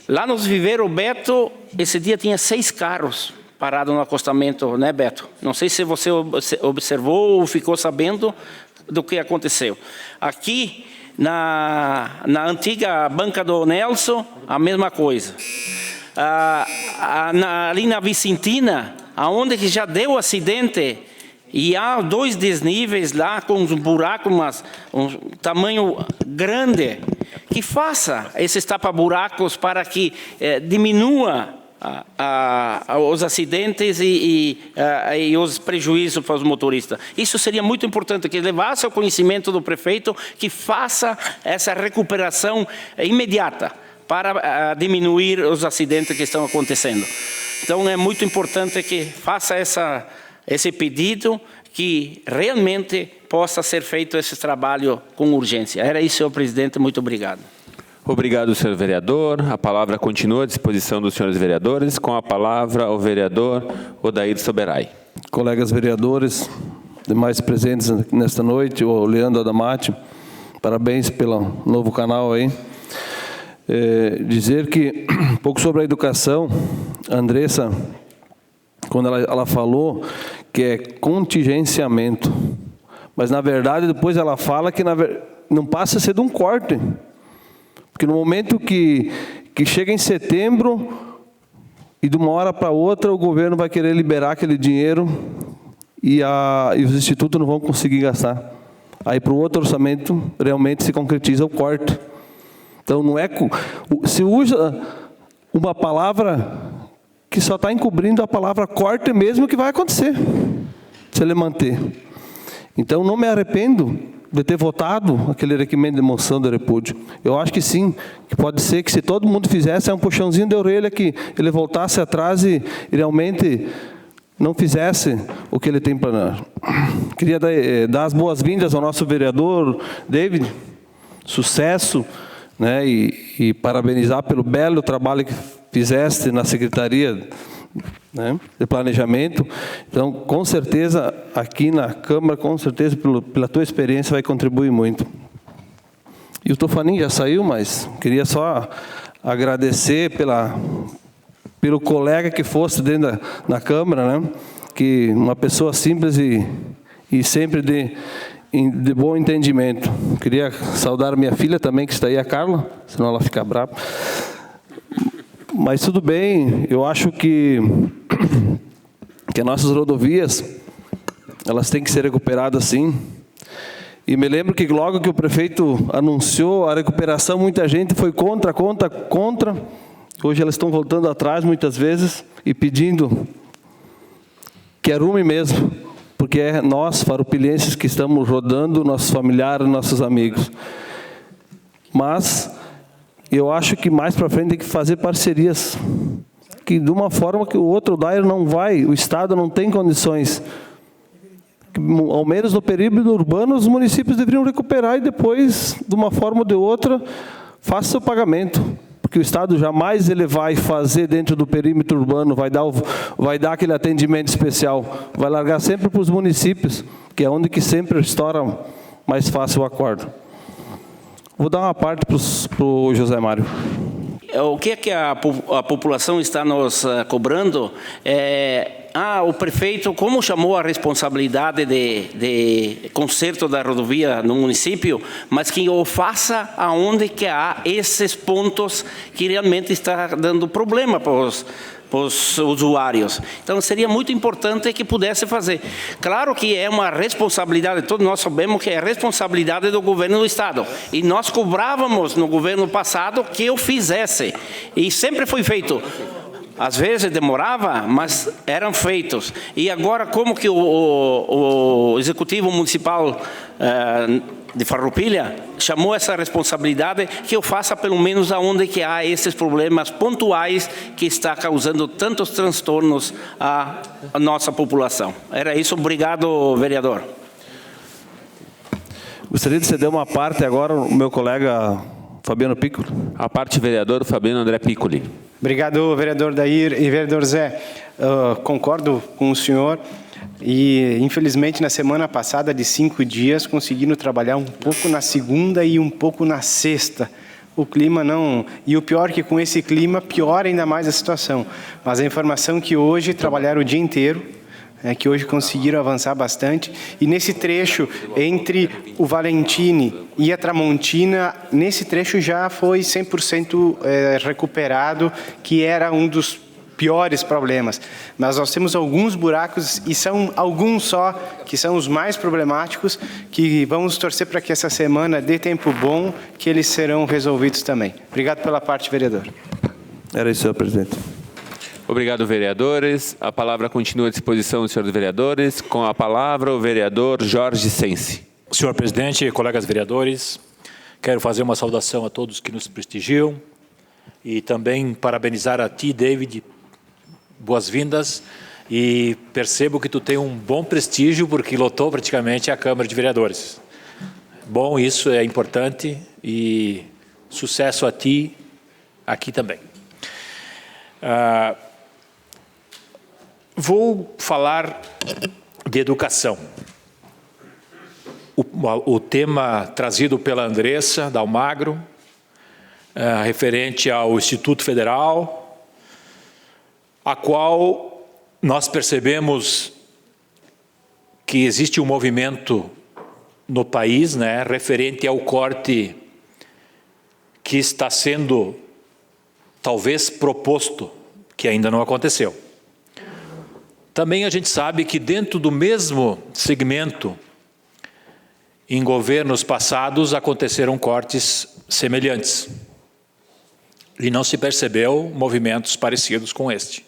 Lá nos Viveiro Beto, esse dia tinha 6 carros parado no acostamento, né, Beto? Não sei se você observou ou ficou sabendo do que aconteceu. Aqui, na antiga banca do Nelson, a mesma coisa. Ali na Vicentina, aonde que já deu acidente, e há 2 desníveis lá com uns buracos, um tamanho grande, que faça esses tapa-buracos para que diminua os acidentes e os prejuízos para os motoristas. Isso seria muito importante, que levasse ao conhecimento do prefeito, que faça essa recuperação imediata para diminuir os acidentes que estão acontecendo. Então, é muito importante que faça esse pedido, que realmente possa ser feito esse trabalho com urgência. Era isso, senhor presidente. Muito obrigado. Obrigado, senhor vereador. A palavra continua à disposição dos senhores vereadores. Com a palavra, o vereador Odair Soberai. Colegas vereadores, demais presentes nesta noite, o Leandro Adamati, parabéns pelo novo canal aí. Dizer que, um pouco sobre a educação, a Andressa, quando ela falou que é contingenciamento, mas na verdade depois ela fala que não passa a ser de um corte, porque no momento que chega em setembro e de uma hora para outra o governo vai querer liberar aquele dinheiro e os institutos não vão conseguir gastar. Aí para o outro orçamento realmente se concretiza o corte. Então não é, se usa uma palavra que só está encobrindo a palavra corte mesmo, que vai acontecer, se ele manter. Então, não me arrependo de ter votado aquele requerimento de moção de repúdio. Eu acho que sim, que pode ser que se todo mundo fizesse um puxãozinho de orelha, que ele voltasse atrás e realmente não fizesse o que ele tem planejado. Queria dar as boas-vindas ao nosso vereador David, sucesso, né, e parabenizar pelo belo trabalho que fizeste na Secretaria, né, de Planejamento. Então, com certeza, aqui na Câmara, com certeza, pela tua experiência, vai contribuir muito. E o Tofanin já saiu, mas queria só agradecer pelo colega que fosse dentro da Câmara, né, que uma pessoa simples e sempre de bom entendimento. Queria saudar minha filha também, que está aí, a Carla, senão ela fica brava. Mas tudo bem, eu acho que as nossas rodovias, elas têm que ser recuperadas sim. E me lembro que logo que o prefeito anunciou a recuperação, muita gente foi contra. Hoje elas estão voltando atrás muitas vezes e pedindo que arrume mesmo, porque é nós, farroupilhenses, que estamos rodando, nossos familiares, nossos amigos. Mas eu acho que mais para frente tem que fazer parcerias, que de uma forma que o outro DAIR não vai, o Estado não tem condições. Ao menos no perímetro urbano, os municípios deveriam recuperar e depois, de uma forma ou de outra, faça o pagamento. Porque o Estado jamais ele vai fazer dentro do perímetro urbano, vai dar aquele atendimento especial, vai largar sempre para os municípios, que é onde que sempre estoura mais fácil o acordo. Vou dar uma parte para o José Mário. O que é que a população está nos cobrando? O prefeito, como chamou a responsabilidade de conserto da rodovia no município, mas que o faça aonde que há esses pontos que realmente está dando problema para os usuários. Então, seria muito importante que pudesse fazer. Claro que é uma responsabilidade, todos nós sabemos que é responsabilidade do governo do Estado. E nós cobrávamos no governo passado que eu fizesse. E sempre foi feito. Às vezes demorava, mas eram feitos. E agora, como que o Executivo Municipal de Farroupilha chamou essa responsabilidade, que eu faça pelo menos aonde que há esses problemas pontuais que está causando tantos transtornos à nossa população. Era isso. Obrigado, vereador. Gostaria de ceder uma parte agora ao meu colega Fabiano Piccoli. A parte vereador Fabiano André Piccoli. Obrigado, vereador Dair e vereador Zé. Concordo com o senhor e, infelizmente, na semana passada, de 5 dias, conseguiram trabalhar um pouco na segunda e um pouco na sexta, o clima não... E o pior é que com esse clima piora ainda mais a situação. Mas a informação que hoje trabalharam o dia inteiro, que hoje conseguiram avançar bastante, e nesse trecho entre o Valentini e a Tramontina, nesse trecho já foi 100% recuperado, que era um dos piores problemas. Mas nós temos alguns buracos, e são alguns só, que são os mais problemáticos, que vamos torcer para que essa semana dê tempo bom, que eles serão resolvidos também. Obrigado pela parte, vereador. Era isso, senhor presidente. Obrigado, vereadores. A palavra continua à disposição dos senhores vereadores. Com a palavra, o vereador Jorge Sensi. Senhor presidente, colegas vereadores, quero fazer uma saudação a todos que nos prestigiam e também parabenizar a ti, David. Boas-vindas, e percebo que tu tem um bom prestígio porque lotou praticamente a Câmara de Vereadores. Bom, isso é importante, e sucesso a ti aqui também. Vou falar de educação. O tema trazido pela Andressa Dalmagro, referente ao Instituto Federal, a qual nós percebemos que existe um movimento no país, referente ao corte que está sendo talvez proposto, que ainda não aconteceu. Também a gente sabe que dentro do mesmo segmento, em governos passados, aconteceram cortes semelhantes. E não se percebeu movimentos parecidos com este.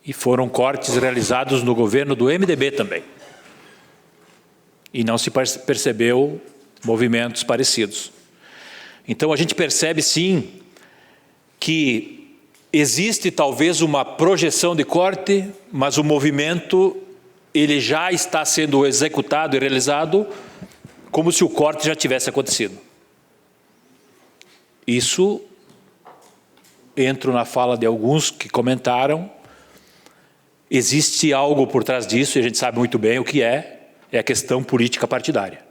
E foram cortes realizados no governo do MDB também. E não se percebeu movimentos parecidos. Então a gente percebe sim que existe talvez uma projeção de corte, mas o movimento ele já está sendo executado e realizado como se o corte já tivesse acontecido. Isso, entro na fala de alguns que comentaram, existe algo por trás disso, e a gente sabe muito bem o que é a questão política partidária.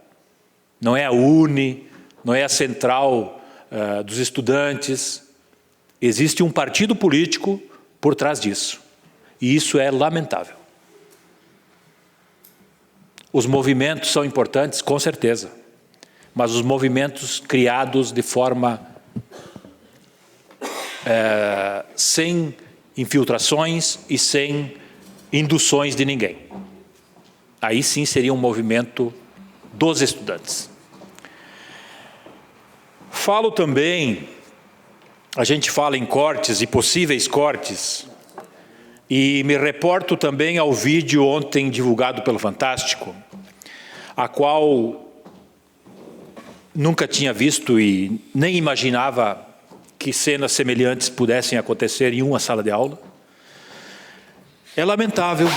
Não é a UNE, não é a central dos estudantes, existe um partido político por trás disso, e isso é lamentável. Os movimentos são importantes, com certeza, mas os movimentos criados de forma sem infiltrações e sem induções de ninguém. Aí sim seria um movimento dos estudantes. Falo também, a gente fala em cortes e possíveis cortes, e me reporto também ao vídeo ontem divulgado pelo Fantástico, a qual nunca tinha visto e nem imaginava que cenas semelhantes pudessem acontecer em uma sala de aula. É lamentável,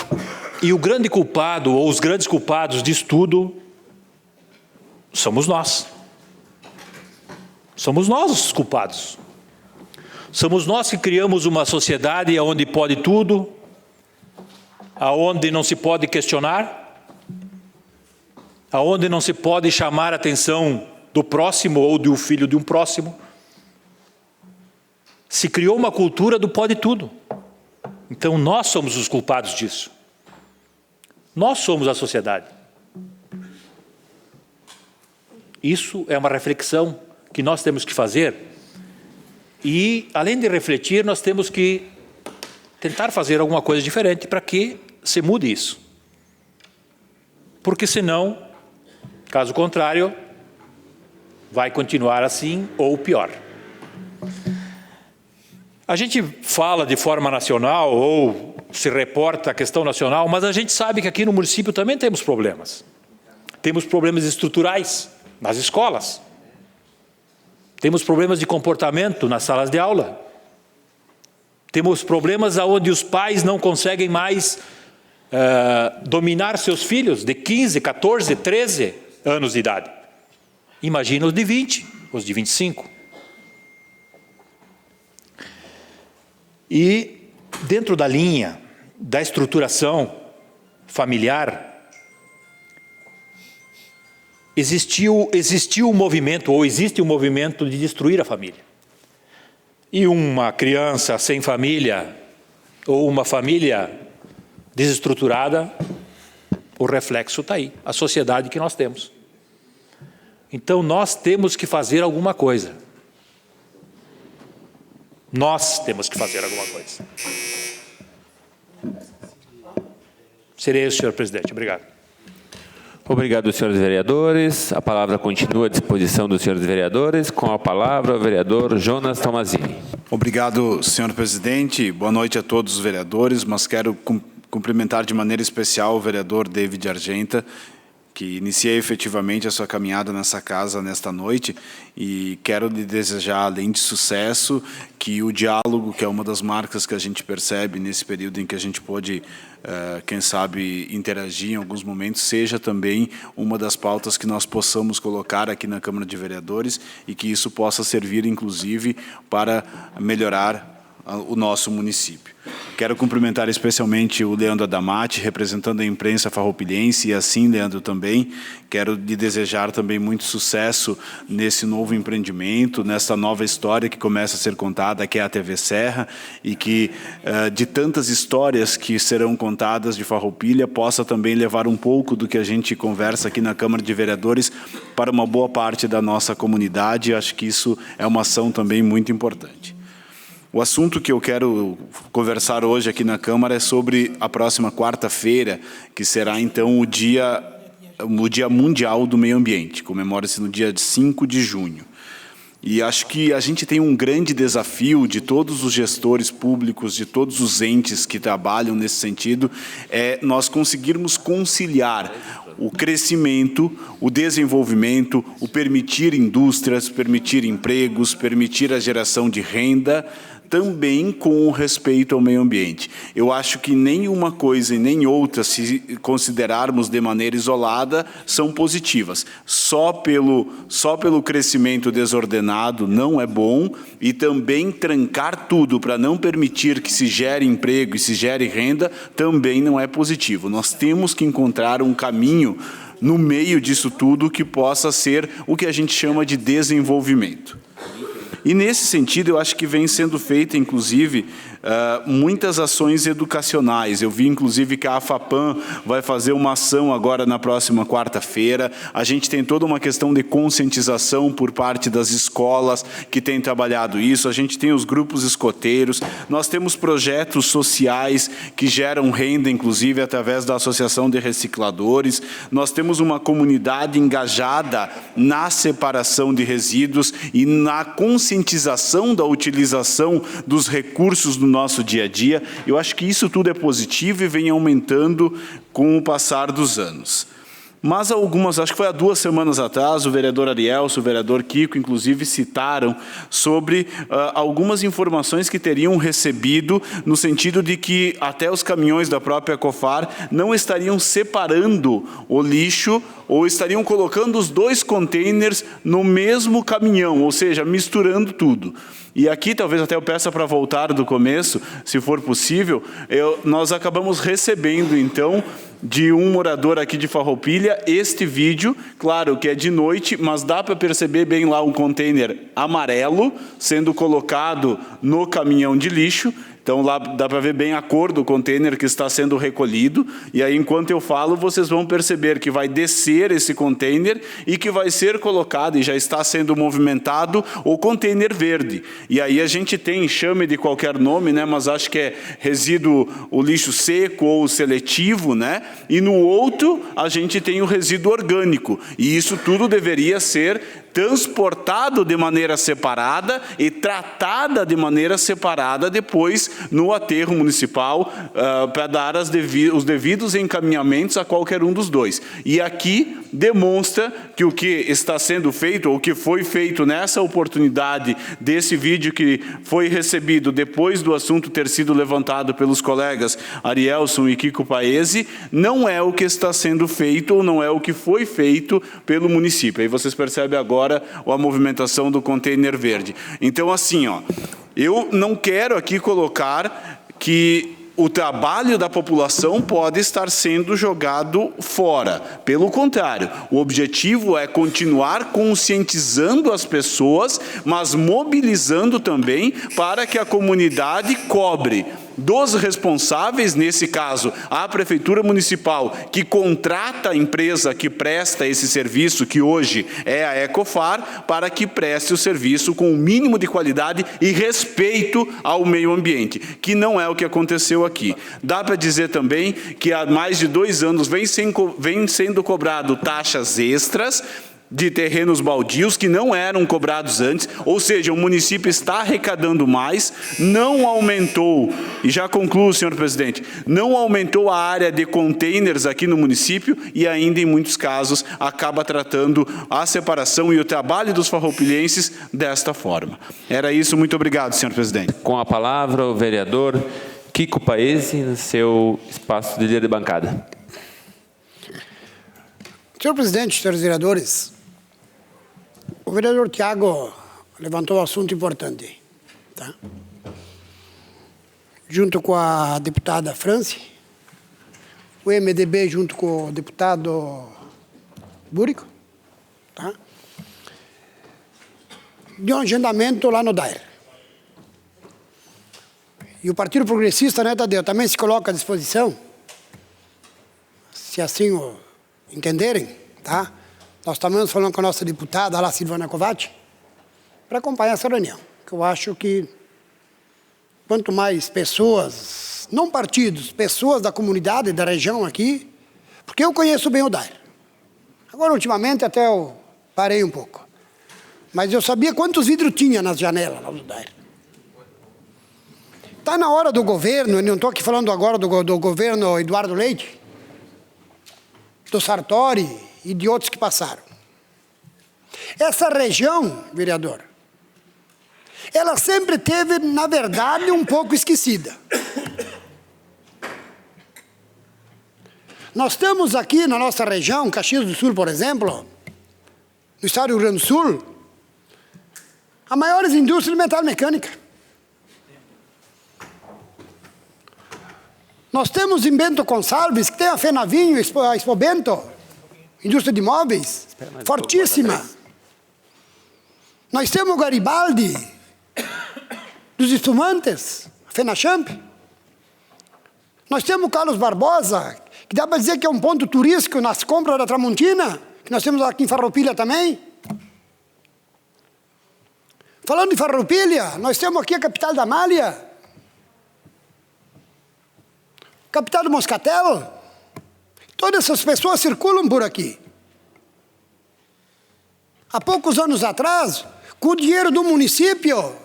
e o grande culpado, ou os grandes culpados disso tudo, somos nós. Somos nós os culpados. Somos nós que criamos uma sociedade onde pode tudo, aonde não se pode questionar, aonde não se pode chamar a atenção do próximo ou do filho de um próximo. Se criou uma cultura do pode tudo. Então nós somos os culpados disso. Nós somos a sociedade. Isso é uma reflexão que nós temos que fazer. E, além de refletir, nós temos que tentar fazer alguma coisa diferente para que se mude isso. Porque senão, caso contrário, vai continuar assim ou pior. A gente fala de forma nacional ou se reporta a questão nacional, mas a gente sabe que aqui no município também temos problemas. Temos problemas estruturais nas escolas. Temos problemas de comportamento nas salas de aula. Temos problemas onde os pais não conseguem mais dominar seus filhos de 15, 14, 13 anos de idade. Imagina os de 20, os de 25. E dentro da linha da estruturação familiar, existiu um movimento, ou existe um movimento de destruir a família. E uma criança sem família, ou uma família desestruturada, o reflexo está aí, a sociedade que nós temos. Então, nós temos que fazer alguma coisa. Nós temos que fazer alguma coisa. Seria isso, senhor presidente. Obrigado. Obrigado, senhores vereadores. A palavra continua à disposição dos senhores vereadores. Com a palavra, o vereador Jonas Tomazini. Obrigado, senhor presidente. Boa noite a todos os vereadores, mas quero cumprimentar de maneira especial o vereador David Argenta, que iniciei efetivamente a sua caminhada nessa casa nesta noite, e quero lhe desejar, além de sucesso, que o diálogo, que é uma das marcas que a gente percebe nesse período em que a gente pôde, quem sabe, interagir em alguns momentos, seja também uma das pautas que nós possamos colocar aqui na Câmara de Vereadores e que isso possa servir, inclusive, para melhorar o nosso município. Quero cumprimentar especialmente o Leandro Adamati, representando a imprensa farroupilhense, e assim, Leandro, também quero lhe desejar também muito sucesso nesse novo empreendimento, nessa nova história que começa a ser contada, que é a TV Serra, e que, de tantas histórias que serão contadas de Farroupilha, possa também levar um pouco do que a gente conversa aqui na Câmara de Vereadores para uma boa parte da nossa comunidade. Acho que isso é uma ação também muito importante. O assunto que eu quero conversar hoje aqui na Câmara é sobre a próxima quarta-feira, que será então o Dia Mundial do Meio Ambiente. Comemora-se no dia 5 de junho. E acho que a gente tem um grande desafio de todos os gestores públicos, de todos os entes que trabalham nesse sentido, é nós conseguirmos conciliar o crescimento, o desenvolvimento, o permitir indústrias, permitir empregos, permitir a geração de renda, também com o respeito ao meio ambiente. Eu acho que nem uma coisa e nem outra, se considerarmos de maneira isolada, são positivas. Só pelo crescimento desordenado não é bom, e também trancar tudo para não permitir que se gere emprego e se gere renda também não é positivo. Nós temos que encontrar um caminho no meio disso tudo que possa ser o que a gente chama de desenvolvimento. E, nesse sentido, eu acho que vem sendo feita, inclusive, muitas ações educacionais. Eu vi, inclusive, que a AFAPAM vai fazer uma ação agora na próxima quarta-feira. A gente tem toda uma questão de conscientização por parte das escolas que têm trabalhado isso. A gente tem os grupos escoteiros. Nós temos projetos sociais que geram renda, inclusive, através da Associação de Recicladores. Nós temos uma comunidade engajada na separação de resíduos e na conscientização da utilização dos recursos no nosso dia a dia. Eu acho que isso tudo é positivo e vem aumentando com o passar dos anos. Mas acho que foi há 2 semanas atrás, o vereador Arielso, o vereador Kiko, inclusive, citaram sobre algumas informações que teriam recebido, no sentido de que até os caminhões da própria Cofar não estariam separando o lixo, ou estariam colocando os 2 containers no mesmo caminhão, ou seja, misturando tudo. E aqui, talvez até eu peça para voltar do começo, se for possível, nós acabamos recebendo, então, de um morador aqui de Farroupilha, este vídeo, claro que é de noite, mas dá para perceber bem lá um container amarelo sendo colocado no caminhão de lixo. Então, lá dá para ver bem a cor do container que está sendo recolhido. E aí, enquanto eu falo, vocês vão perceber que vai descer esse container e que vai ser colocado, e já está sendo movimentado, o container verde. E aí a gente tem, chame de qualquer nome, né? Mas acho que é resíduo, o lixo seco ou seletivo, né? E no outro, a gente tem o resíduo orgânico. E isso tudo deveria ser transportado de maneira separada e tratada de maneira separada depois no aterro municipal, para dar os devidos encaminhamentos a qualquer um dos 2. E aqui demonstra que o que está sendo feito, ou o que foi feito nessa oportunidade desse vídeo que foi recebido depois do assunto ter sido levantado pelos colegas Arielson e Kiko Paese, não é o que está sendo feito, ou não é o que foi feito pelo município. Aí vocês percebem agora a movimentação do container verde. Então, assim, eu não quero aqui colocar que o trabalho da população pode estar sendo jogado fora. Pelo contrário, o objetivo é continuar conscientizando as pessoas, mas mobilizando também para que a comunidade cobre dos responsáveis, nesse caso, a Prefeitura Municipal, que contrata a empresa que presta esse serviço, que hoje é a Ecofar, para que preste o serviço com o mínimo de qualidade e respeito ao meio ambiente, que não é o que aconteceu aqui. Dá para dizer também que há mais de 2 anos vem sendo cobrado taxas extras de terrenos baldios que não eram cobrados antes, ou seja, o município está arrecadando mais, não aumentou, e já concluo, senhor presidente, não aumentou a área de containers aqui no município e ainda, em muitos casos, acaba tratando a separação e o trabalho dos farroupilhenses desta forma. Era isso, muito obrigado, senhor presidente. Com a palavra, o vereador Kiko Paese, no seu espaço de líder de bancada. Senhor presidente, senhores vereadores, o vereador Tiago levantou um assunto importante, tá? Junto com a deputada Franci, o MDB junto com o deputado Búrico, tá? De um agendamento lá no DAER. E o Partido Progressista, né, Tadeu, também se coloca à disposição, se assim o entenderem, tá? Nós estamos falando com a nossa deputada, lá, Silvana Kovács, para acompanhar essa reunião. Que eu acho que quanto mais pessoas, não partidos, pessoas da comunidade, da região aqui, porque eu conheço bem o DAER. Agora, ultimamente, até eu parei um pouco. Mas eu sabia quantos vidros tinha nas janelas lá do DAER. Está na hora do governo, eu não estou aqui falando agora do governo Eduardo Leite, do Sartori e de outros que passaram. Essa região, vereador, ela sempre teve, na verdade, um pouco esquecida. Nós temos aqui na nossa região, Caxias do Sul, por exemplo, no estado do Rio Grande do Sul, a maiores indústrias de metal mecânica. Nós temos em Bento Gonçalves, que tem a Fenavinho, a Expo Bento, indústria de imóveis, fortíssima. Nós temos o Garibaldi, dos estudantes, a Fenachamp. Nós temos o Carlos Barbosa, que dá para dizer que é um ponto turístico nas compras da Tramontina, que nós temos aqui em Farroupilha também. Falando de Farroupilha, nós temos aqui a capital da Malha, capital do Moscatel. Todas essas pessoas circulam por aqui. Há poucos anos atrás, com o dinheiro do município,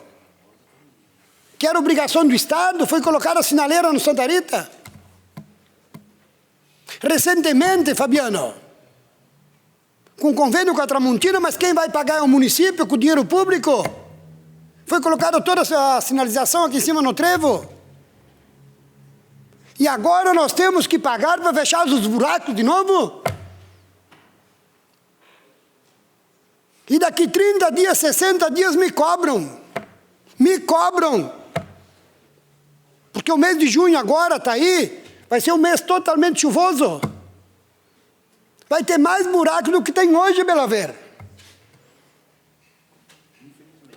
que era obrigação do Estado, foi colocada a sinaleira no Santa Rita. Recentemente, Fabiano, com convênio com a Tramontina, mas quem vai pagar é o município, com o dinheiro público. Foi colocada toda a sinalização aqui em cima no trevo. E agora nós temos que pagar para fechar os buracos de novo? E daqui 30 dias, 60 dias me cobram. Me cobram. Porque o mês de junho agora está aí, vai ser um mês totalmente chuvoso. Vai ter mais buraco do que tem hoje, Bela Ver.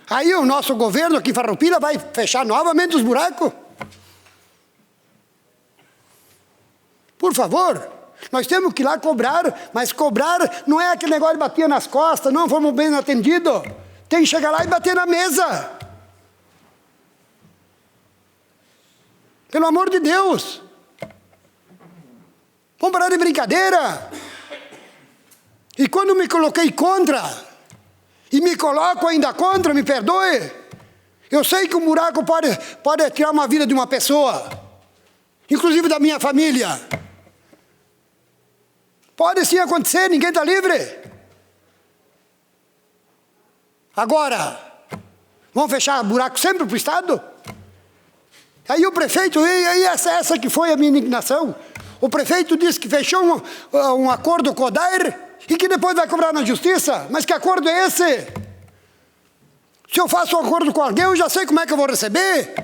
Aí o nosso governo aqui em Farroupilha vai fechar novamente os buracos? Por favor, nós temos que ir lá cobrar, mas cobrar não é aquele negócio de bater nas costas, não fomos bem atendidos. Tem que chegar lá e bater na mesa. Pelo amor de Deus. Vamos parar de brincadeira. E quando me coloquei contra, e me coloco ainda contra, me perdoe, eu sei que um buraco pode tirar uma vida de uma pessoa, inclusive da minha família. Pode sim acontecer, ninguém está livre. Agora, vamos fechar buraco sempre para o Estado? Aí o prefeito, e essa que foi a minha indignação, o prefeito disse que fechou um acordo com o DAER e que depois vai cobrar na justiça. Mas que acordo é esse? Se eu faço um acordo com alguém, eu já sei como é que eu vou receber.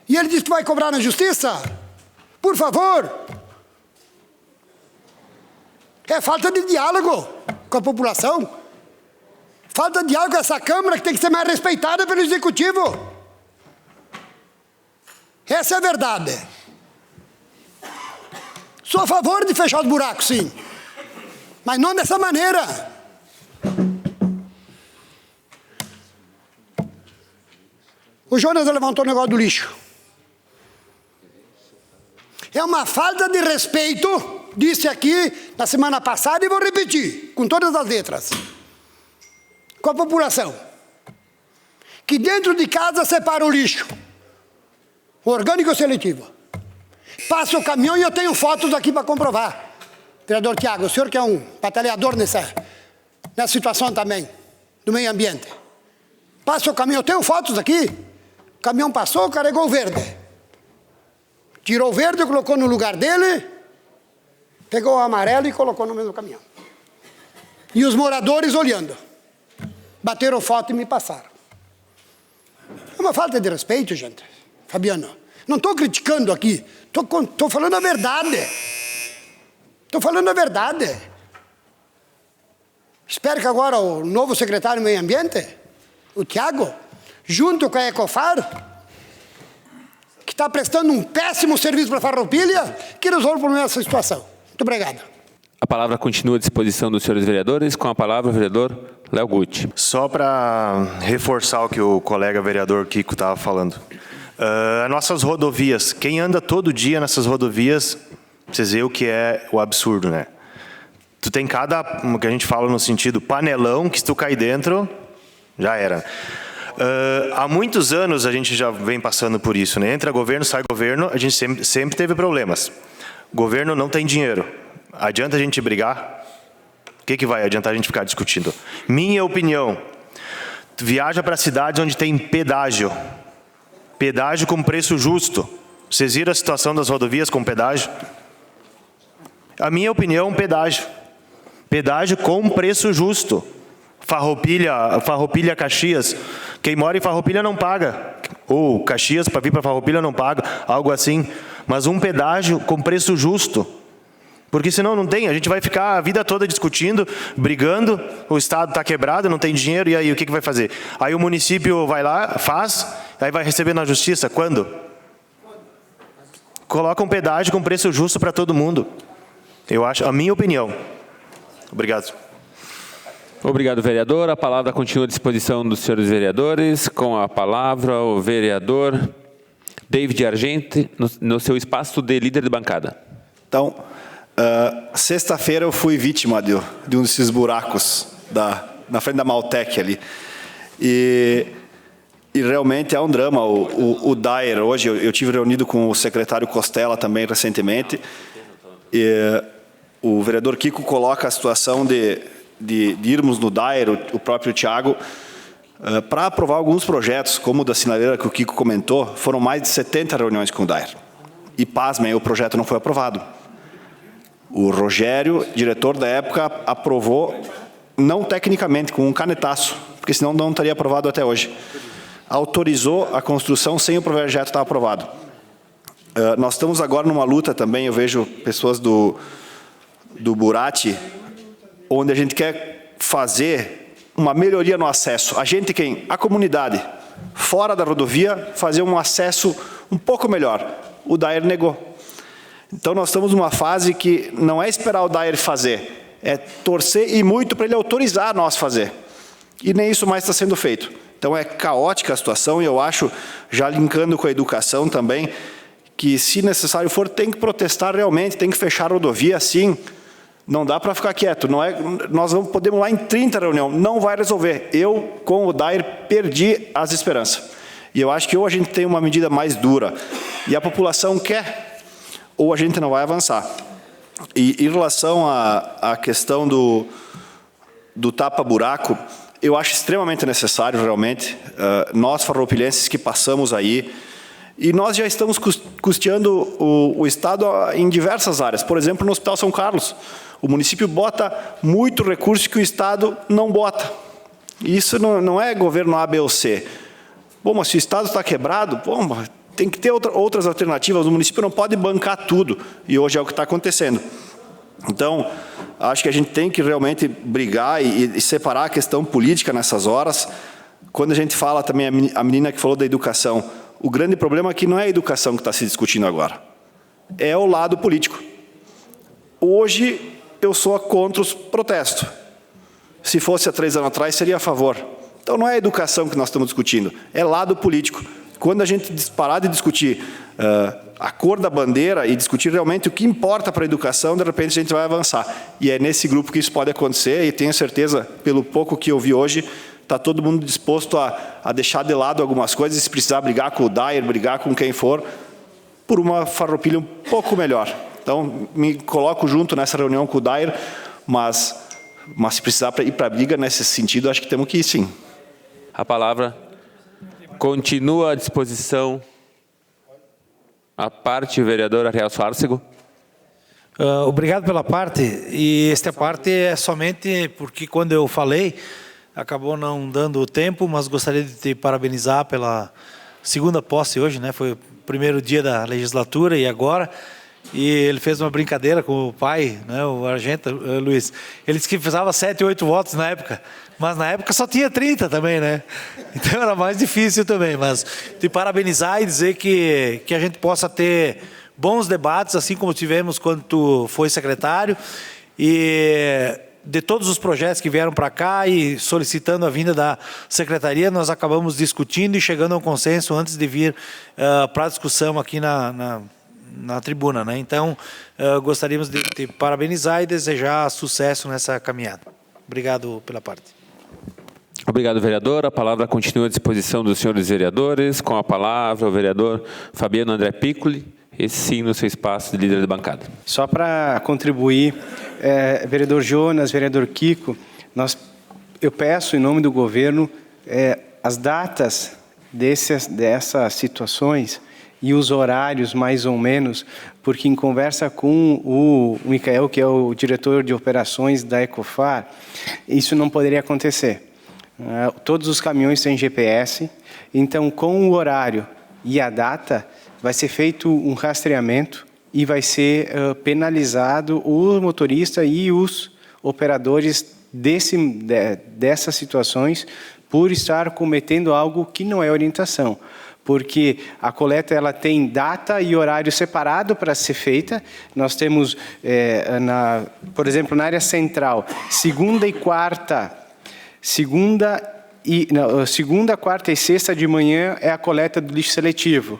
E ele disse que vai cobrar na justiça. Por favor. É falta de diálogo com a população. Falta de diálogo com essa Câmara, que tem que ser mais respeitada pelo Executivo. Essa é a verdade. Sou a favor de fechar os buracos, sim. Mas não dessa maneira. O Jonas levantou o negócio do lixo. É uma falta de respeito, disse aqui na semana passada e vou repetir, com todas as letras, com a população, que dentro de casa separa o lixo, o orgânico e o seletivo. Passa o caminhão e eu tenho fotos aqui para comprovar. Vereador Tiago, o senhor que é um batalhador nessa situação também, do meio ambiente. Passa o caminhão, eu tenho fotos aqui. O caminhão passou, carregou o verde. Tirou o verde, colocou no lugar dele, pegou o amarelo e colocou no mesmo caminhão. E os moradores olhando. Bateram foto e me passaram. É uma falta de respeito, gente. Fabiano, não estou criticando aqui, estou falando a verdade. Estou falando a verdade. Espero que agora o novo secretário do Meio Ambiente, o Tiago, junto com a Ecofar, que está prestando um péssimo serviço para a Farroupilha, que resolva o problema dessa situação. Muito obrigado. A palavra continua à disposição dos senhores vereadores. Com a palavra, o vereador Léo Gucci. Só para reforçar o que o colega vereador Kiko estava falando. Nossas rodovias, quem anda todo dia nessas rodovias, vocês veem o que é o absurdo, né? Tu tem cada, o que a gente fala no sentido, panelão, que se tu cair dentro, já era. Há muitos anos a gente já vem passando por isso, né? Entra governo, sai governo, a gente sempre teve problemas. O governo não tem dinheiro. Adianta a gente brigar? O que vai adiantar a gente ficar discutindo? Minha opinião, tu viaja para cidades onde tem pedágio. Pedágio com preço justo. Vocês viram a situação das rodovias com pedágio? A minha opinião, pedágio. Pedágio com preço justo. Farroupilha, Caxias. Quem mora em Farroupilha não paga. Ou Caxias, para vir para Farroupilha, não paga. Algo assim. Mas um pedágio com preço justo. Porque senão não tem. A gente vai ficar a vida toda discutindo, brigando. O Estado está quebrado, não tem dinheiro. E aí, o que vai fazer? Aí o município vai lá, faz. Aí vai receber na justiça. Quando? Coloca um pedágio com preço justo para todo mundo. Eu acho, a minha opinião. Obrigado. Obrigado, vereador. A palavra continua à disposição dos senhores vereadores. Com a palavra, o vereador David Argente, no seu espaço de líder de bancada. Então, sexta-feira eu fui vítima de um desses buracos na frente da Maltec ali. E realmente é um drama. O DAER, hoje, eu tive reunido com o secretário Costela também recentemente. E o vereador Kiko coloca a situação de irmos no DAER, o próprio Tiago, para aprovar alguns projetos, como o da sinaleira que o Kiko comentou. Foram mais de 70 reuniões com o DAER. E, pasmem, o projeto não foi aprovado. O Rogério, diretor da época, aprovou, não tecnicamente, com um canetaço, porque senão não estaria aprovado até hoje. Autorizou a construção sem o projeto estar aprovado. Nós estamos agora numa luta também, eu vejo pessoas do Burati, onde a gente quer fazer uma melhoria no acesso. A gente a comunidade, fora da rodovia, fazer um acesso um pouco melhor. O DAER negou. Então nós estamos numa fase que não é esperar o DAER fazer, é torcer e muito para ele autorizar nós fazer. E nem isso mais está sendo feito. Então é caótica a situação e eu acho, já linkando com a educação também, que se necessário for, tem que protestar realmente, tem que fechar a rodovia sim. Não dá para ficar quieto. Não é, nós podemos lá em 30 reuniões, não vai resolver. Eu, com o DAER, perdi as esperanças. E eu acho que ou a gente tem uma medida mais dura e a população quer, ou a gente não vai avançar. E em relação à questão do tapa-buraco, eu acho extremamente necessário, realmente, nós farroupilhenses que passamos aí, e nós já estamos custeando o Estado em diversas áreas. Por exemplo, no Hospital São Carlos, o município bota muito recurso que o Estado não bota. Isso não é governo A, B ou C. Bom, mas se o Estado está quebrado, bom, tem que ter outras alternativas, o município não pode bancar tudo, e hoje é o que está acontecendo. Então, acho que a gente tem que realmente brigar e separar a questão política nessas horas. Quando a gente fala também, a menina que falou da educação, o grande problema aqui não é a educação que está se discutindo agora, é o lado político. Hoje, eu sou contra os protestos. Se fosse há 3 anos atrás, seria a favor. Então, não é a educação que nós estamos discutindo, é lado político. Quando a gente parar de discutir a cor da bandeira e discutir realmente o que importa para a educação, de repente a gente vai avançar. E é nesse grupo que isso pode acontecer, e tenho certeza, pelo pouco que eu vi hoje, está todo mundo disposto a deixar de lado algumas coisas, se precisar brigar com o Dyer, brigar com quem for, por uma Farroupilha um pouco melhor. Então, me coloco junto nessa reunião com o Dyer, mas se precisar ir para a briga nesse sentido, acho que temos que ir sim. A palavra continua à disposição a parte, o vereador Ariel Sárcego. Obrigado pela parte, e esta parte é somente porque quando eu falei, acabou não dando tempo, mas gostaria de te parabenizar pela segunda posse hoje, né? Foi o primeiro dia da legislatura e agora, e ele fez uma brincadeira com o pai, né, o Argenta, Luiz. Ele disse que precisava 7, 8 votos na época, mas na época só tinha 30 também, né? Então era mais difícil também, mas te parabenizar e dizer que a gente possa ter bons debates, assim como tivemos quando tu foi secretário, e de todos os projetos que vieram para cá e solicitando a vinda da secretaria, nós acabamos discutindo e chegando a um consenso antes de vir para a discussão aqui na tribuna, né? Então, gostaríamos de te parabenizar e desejar sucesso nessa caminhada. Obrigado pela parte. Obrigado, vereador. A palavra continua à disposição dos senhores vereadores. Com a palavra, o vereador Fabiano André Piccoli, esse sim no seu espaço de líder de bancada. Só para contribuir, vereador Jonas, vereador Kiko, eu peço em nome do governo as datas dessas situações e os horários mais ou menos, porque em conversa com o Micael, que é o diretor de operações da Ecofar, isso não poderia acontecer. Todos os caminhões têm GPS, então com o horário e a data vai ser feito um rastreamento e vai ser penalizado o motorista e os operadores dessas situações por estar cometendo algo que não é orientação. Porque a coleta ela tem data e horário separado para ser feita. Nós temos, por exemplo, na área central, segunda, quarta e sexta de manhã é a coleta do lixo seletivo.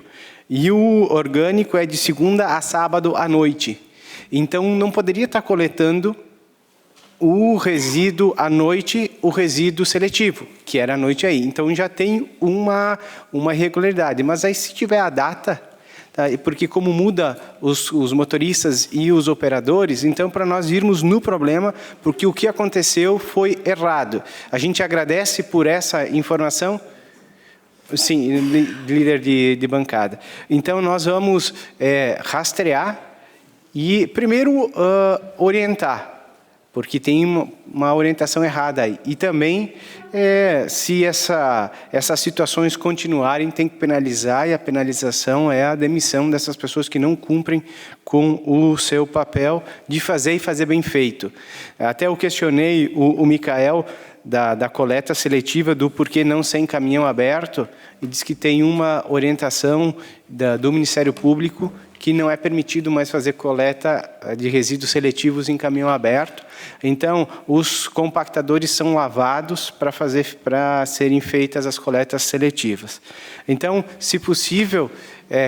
E o orgânico é de segunda a sábado à noite. Então, não poderia estar coletando o resíduo à noite, o resíduo seletivo, que era à noite aí. Então, já tem uma irregularidade. Mas aí, se tiver a data, tá? Porque como muda os motoristas e os operadores, então, para nós irmos no problema, porque o que aconteceu foi errado. A gente agradece por essa informação. Sim, líder de bancada. Então, nós vamos rastrear e, primeiro, orientar, porque tem uma orientação errada aí. E também, se essas situações continuarem, tem que penalizar, e a penalização é a demissão dessas pessoas que não cumprem com o seu papel de fazer e fazer bem feito. Até eu questionei o Micael da coleta seletiva, do porquê não sem caminhão aberto, e diz que tem uma orientação do Ministério Público que não é permitido mais fazer coleta de resíduos seletivos em caminhão aberto. Então, os compactadores são lavados para serem feitas as coletas seletivas. Então, se possível,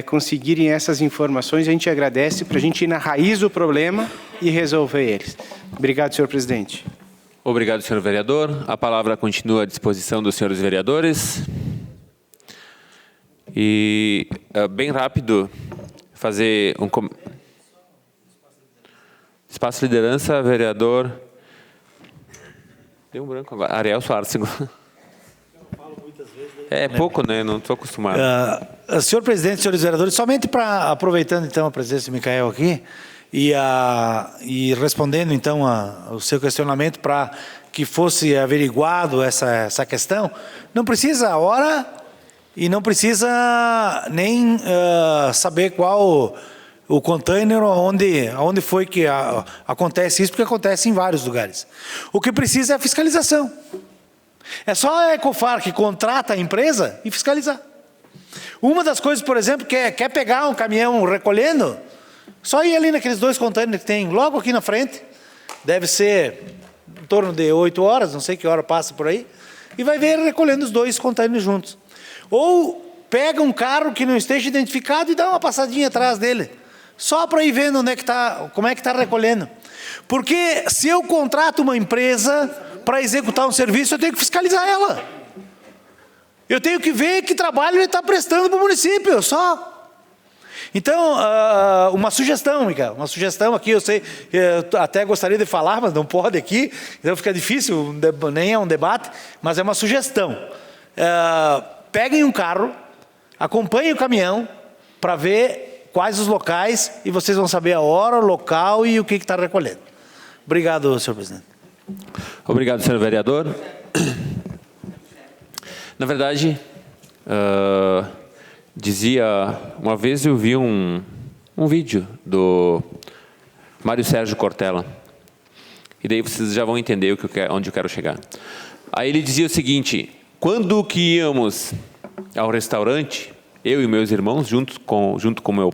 conseguirem essas informações, a gente agradece para a gente ir na raiz do problema e resolver eles. Obrigado, senhor presidente. Obrigado, senhor vereador. A palavra continua à disposição dos senhores vereadores. E, bem rápido, fazer um... Espaço liderança, vereador... Deu um branco agora. Ariel Sárcego. É pouco, né? Não estou acostumado. Senhor presidente, senhores vereadores, somente para, aproveitando então a presença do Micael aqui, e respondendo então ao seu questionamento para que fosse averiguado essa questão, não precisa a hora e não precisa nem saber qual o container, onde foi que acontece isso, porque acontece em vários lugares. O que precisa é a fiscalização. É só a Ecofar que contrata a empresa e fiscalizar. Uma das coisas, por exemplo, que quer pegar um caminhão recolhendo, só ir ali naqueles 2 containers que tem logo aqui na frente, deve ser em torno de 8 horas, não sei que hora passa por aí, e vai ver recolhendo os 2 containers juntos. Ou pega um carro que não esteja identificado e dá uma passadinha atrás dele, só para ir vendo onde é que tá, como é que está recolhendo. Porque se eu contrato uma empresa para executar um serviço, eu tenho que fiscalizar ela. Eu tenho que ver que trabalho ele está prestando para o município, só. Então, uma sugestão, Miguel, uma sugestão aqui, eu sei, eu até gostaria de falar, mas não pode aqui, então fica difícil, nem é um debate, mas é uma sugestão. Peguem um carro, acompanhem o caminhão, para ver quais os locais, e vocês vão saber a hora, o local e o que está recolhendo. Obrigado, senhor presidente. Obrigado, senhor vereador. Na verdade, uma vez eu vi um vídeo do Mário Sérgio Cortella, e daí vocês já vão entender onde eu quero chegar. Aí ele dizia o seguinte: quando que íamos ao restaurante, eu e meus irmãos, junto com meu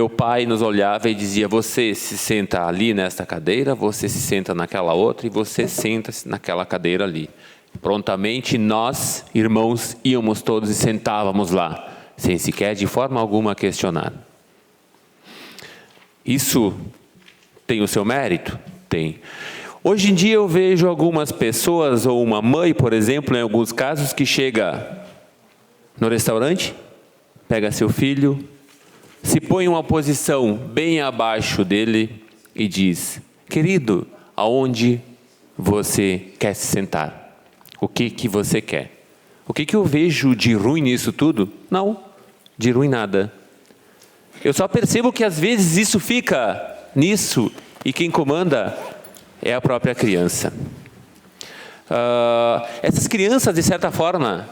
pai nos olhava e dizia: você se senta ali nesta cadeira, você se senta naquela outra e você senta-se naquela cadeira ali. Prontamente nós, irmãos, íamos todos e sentávamos lá, sem sequer de forma alguma questionar. Isso tem o seu mérito? Tem. Hoje em dia eu vejo algumas pessoas, ou uma mãe, por exemplo, em alguns casos, que chega no restaurante, pega seu filho, se põe em uma posição bem abaixo dele e diz: querido, aonde você quer se sentar? O que você quer? O que eu vejo de ruim nisso tudo? Não, de ruim nada. Eu só percebo que às vezes isso fica nisso e quem comanda é a própria criança. Essas crianças, de certa forma,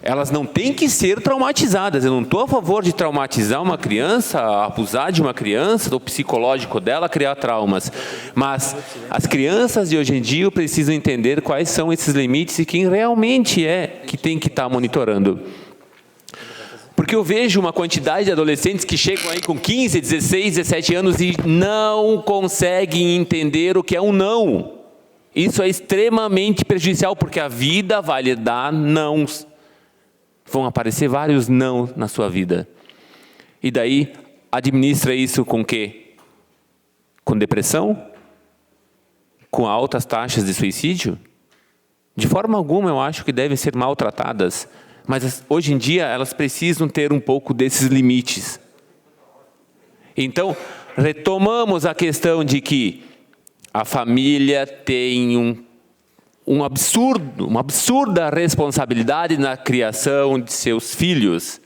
elas não têm que ser traumatizadas. Eu não estou a favor de traumatizar uma criança, abusar de uma criança, do psicológico dela, criar traumas. Mas as crianças de hoje em dia precisam entender quais são esses limites e quem realmente é que tem que estar monitorando. Porque eu vejo uma quantidade de adolescentes que chegam aí com 15, 16, 17 anos e não conseguem entender o que é um não. Isso é extremamente prejudicial, porque a vida vai lhe dar nãos. Vão aparecer vários não na sua vida. E daí, administra isso com o quê? Com depressão? Com altas taxas de suicídio? De forma alguma eu acho que devem ser maltratadas. Mas hoje em dia elas precisam ter um pouco desses limites. Então, retomamos a questão de que a família tem uma absurda responsabilidade na criação de seus filhos.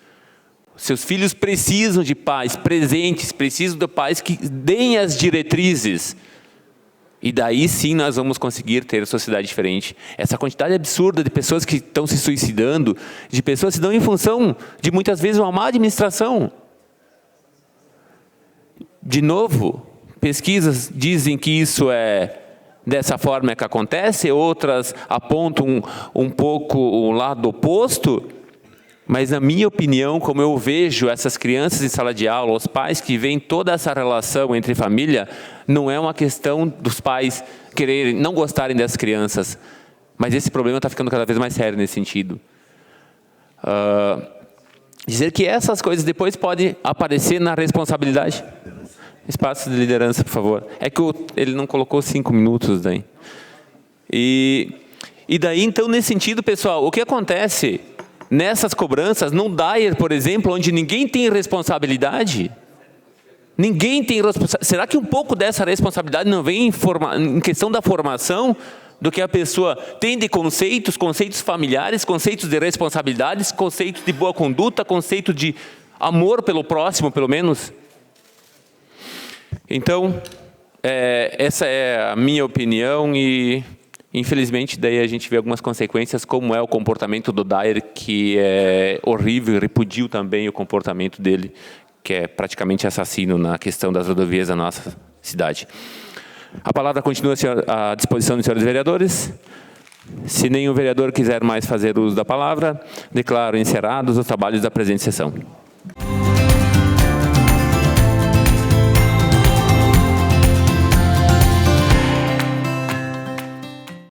Seus filhos precisam de pais presentes, precisam de pais que deem as diretrizes. E daí sim nós vamos conseguir ter uma sociedade diferente. Essa quantidade absurda de pessoas que estão se suicidando, de pessoas que se dão em função de muitas vezes uma má administração. De novo, pesquisas dizem que isso é dessa forma que acontece, outras apontam um pouco o lado oposto, mas na minha opinião, como eu vejo essas crianças em sala de aula, os pais que veem toda essa relação entre família, não é uma questão dos pais quererem, não gostarem das crianças, mas esse problema está ficando cada vez mais sério nesse sentido. Dizer que essas coisas depois podem aparecer na responsabilidade. Espaço de liderança, por favor. É que ele não colocou 5 minutos daí. E daí, então, nesse sentido, pessoal, o que acontece nessas cobranças, num DAIR, por exemplo, onde ninguém tem responsabilidade? Ninguém tem responsabilidade. Será que um pouco dessa responsabilidade não vem em questão da formação do que a pessoa tem de conceitos familiares, conceitos de responsabilidades, conceitos de boa conduta, conceito de amor pelo próximo, pelo menos? Então, essa é a minha opinião e Infelizmente, daí a gente vê algumas consequências, como é o comportamento do Dair, que é horrível, e repudio também o comportamento dele, que é praticamente assassino na questão das rodovias da nossa cidade. A palavra continua à disposição dos senhores vereadores. Se nenhum vereador quiser mais fazer uso da palavra, declaro encerrados os trabalhos da presente sessão.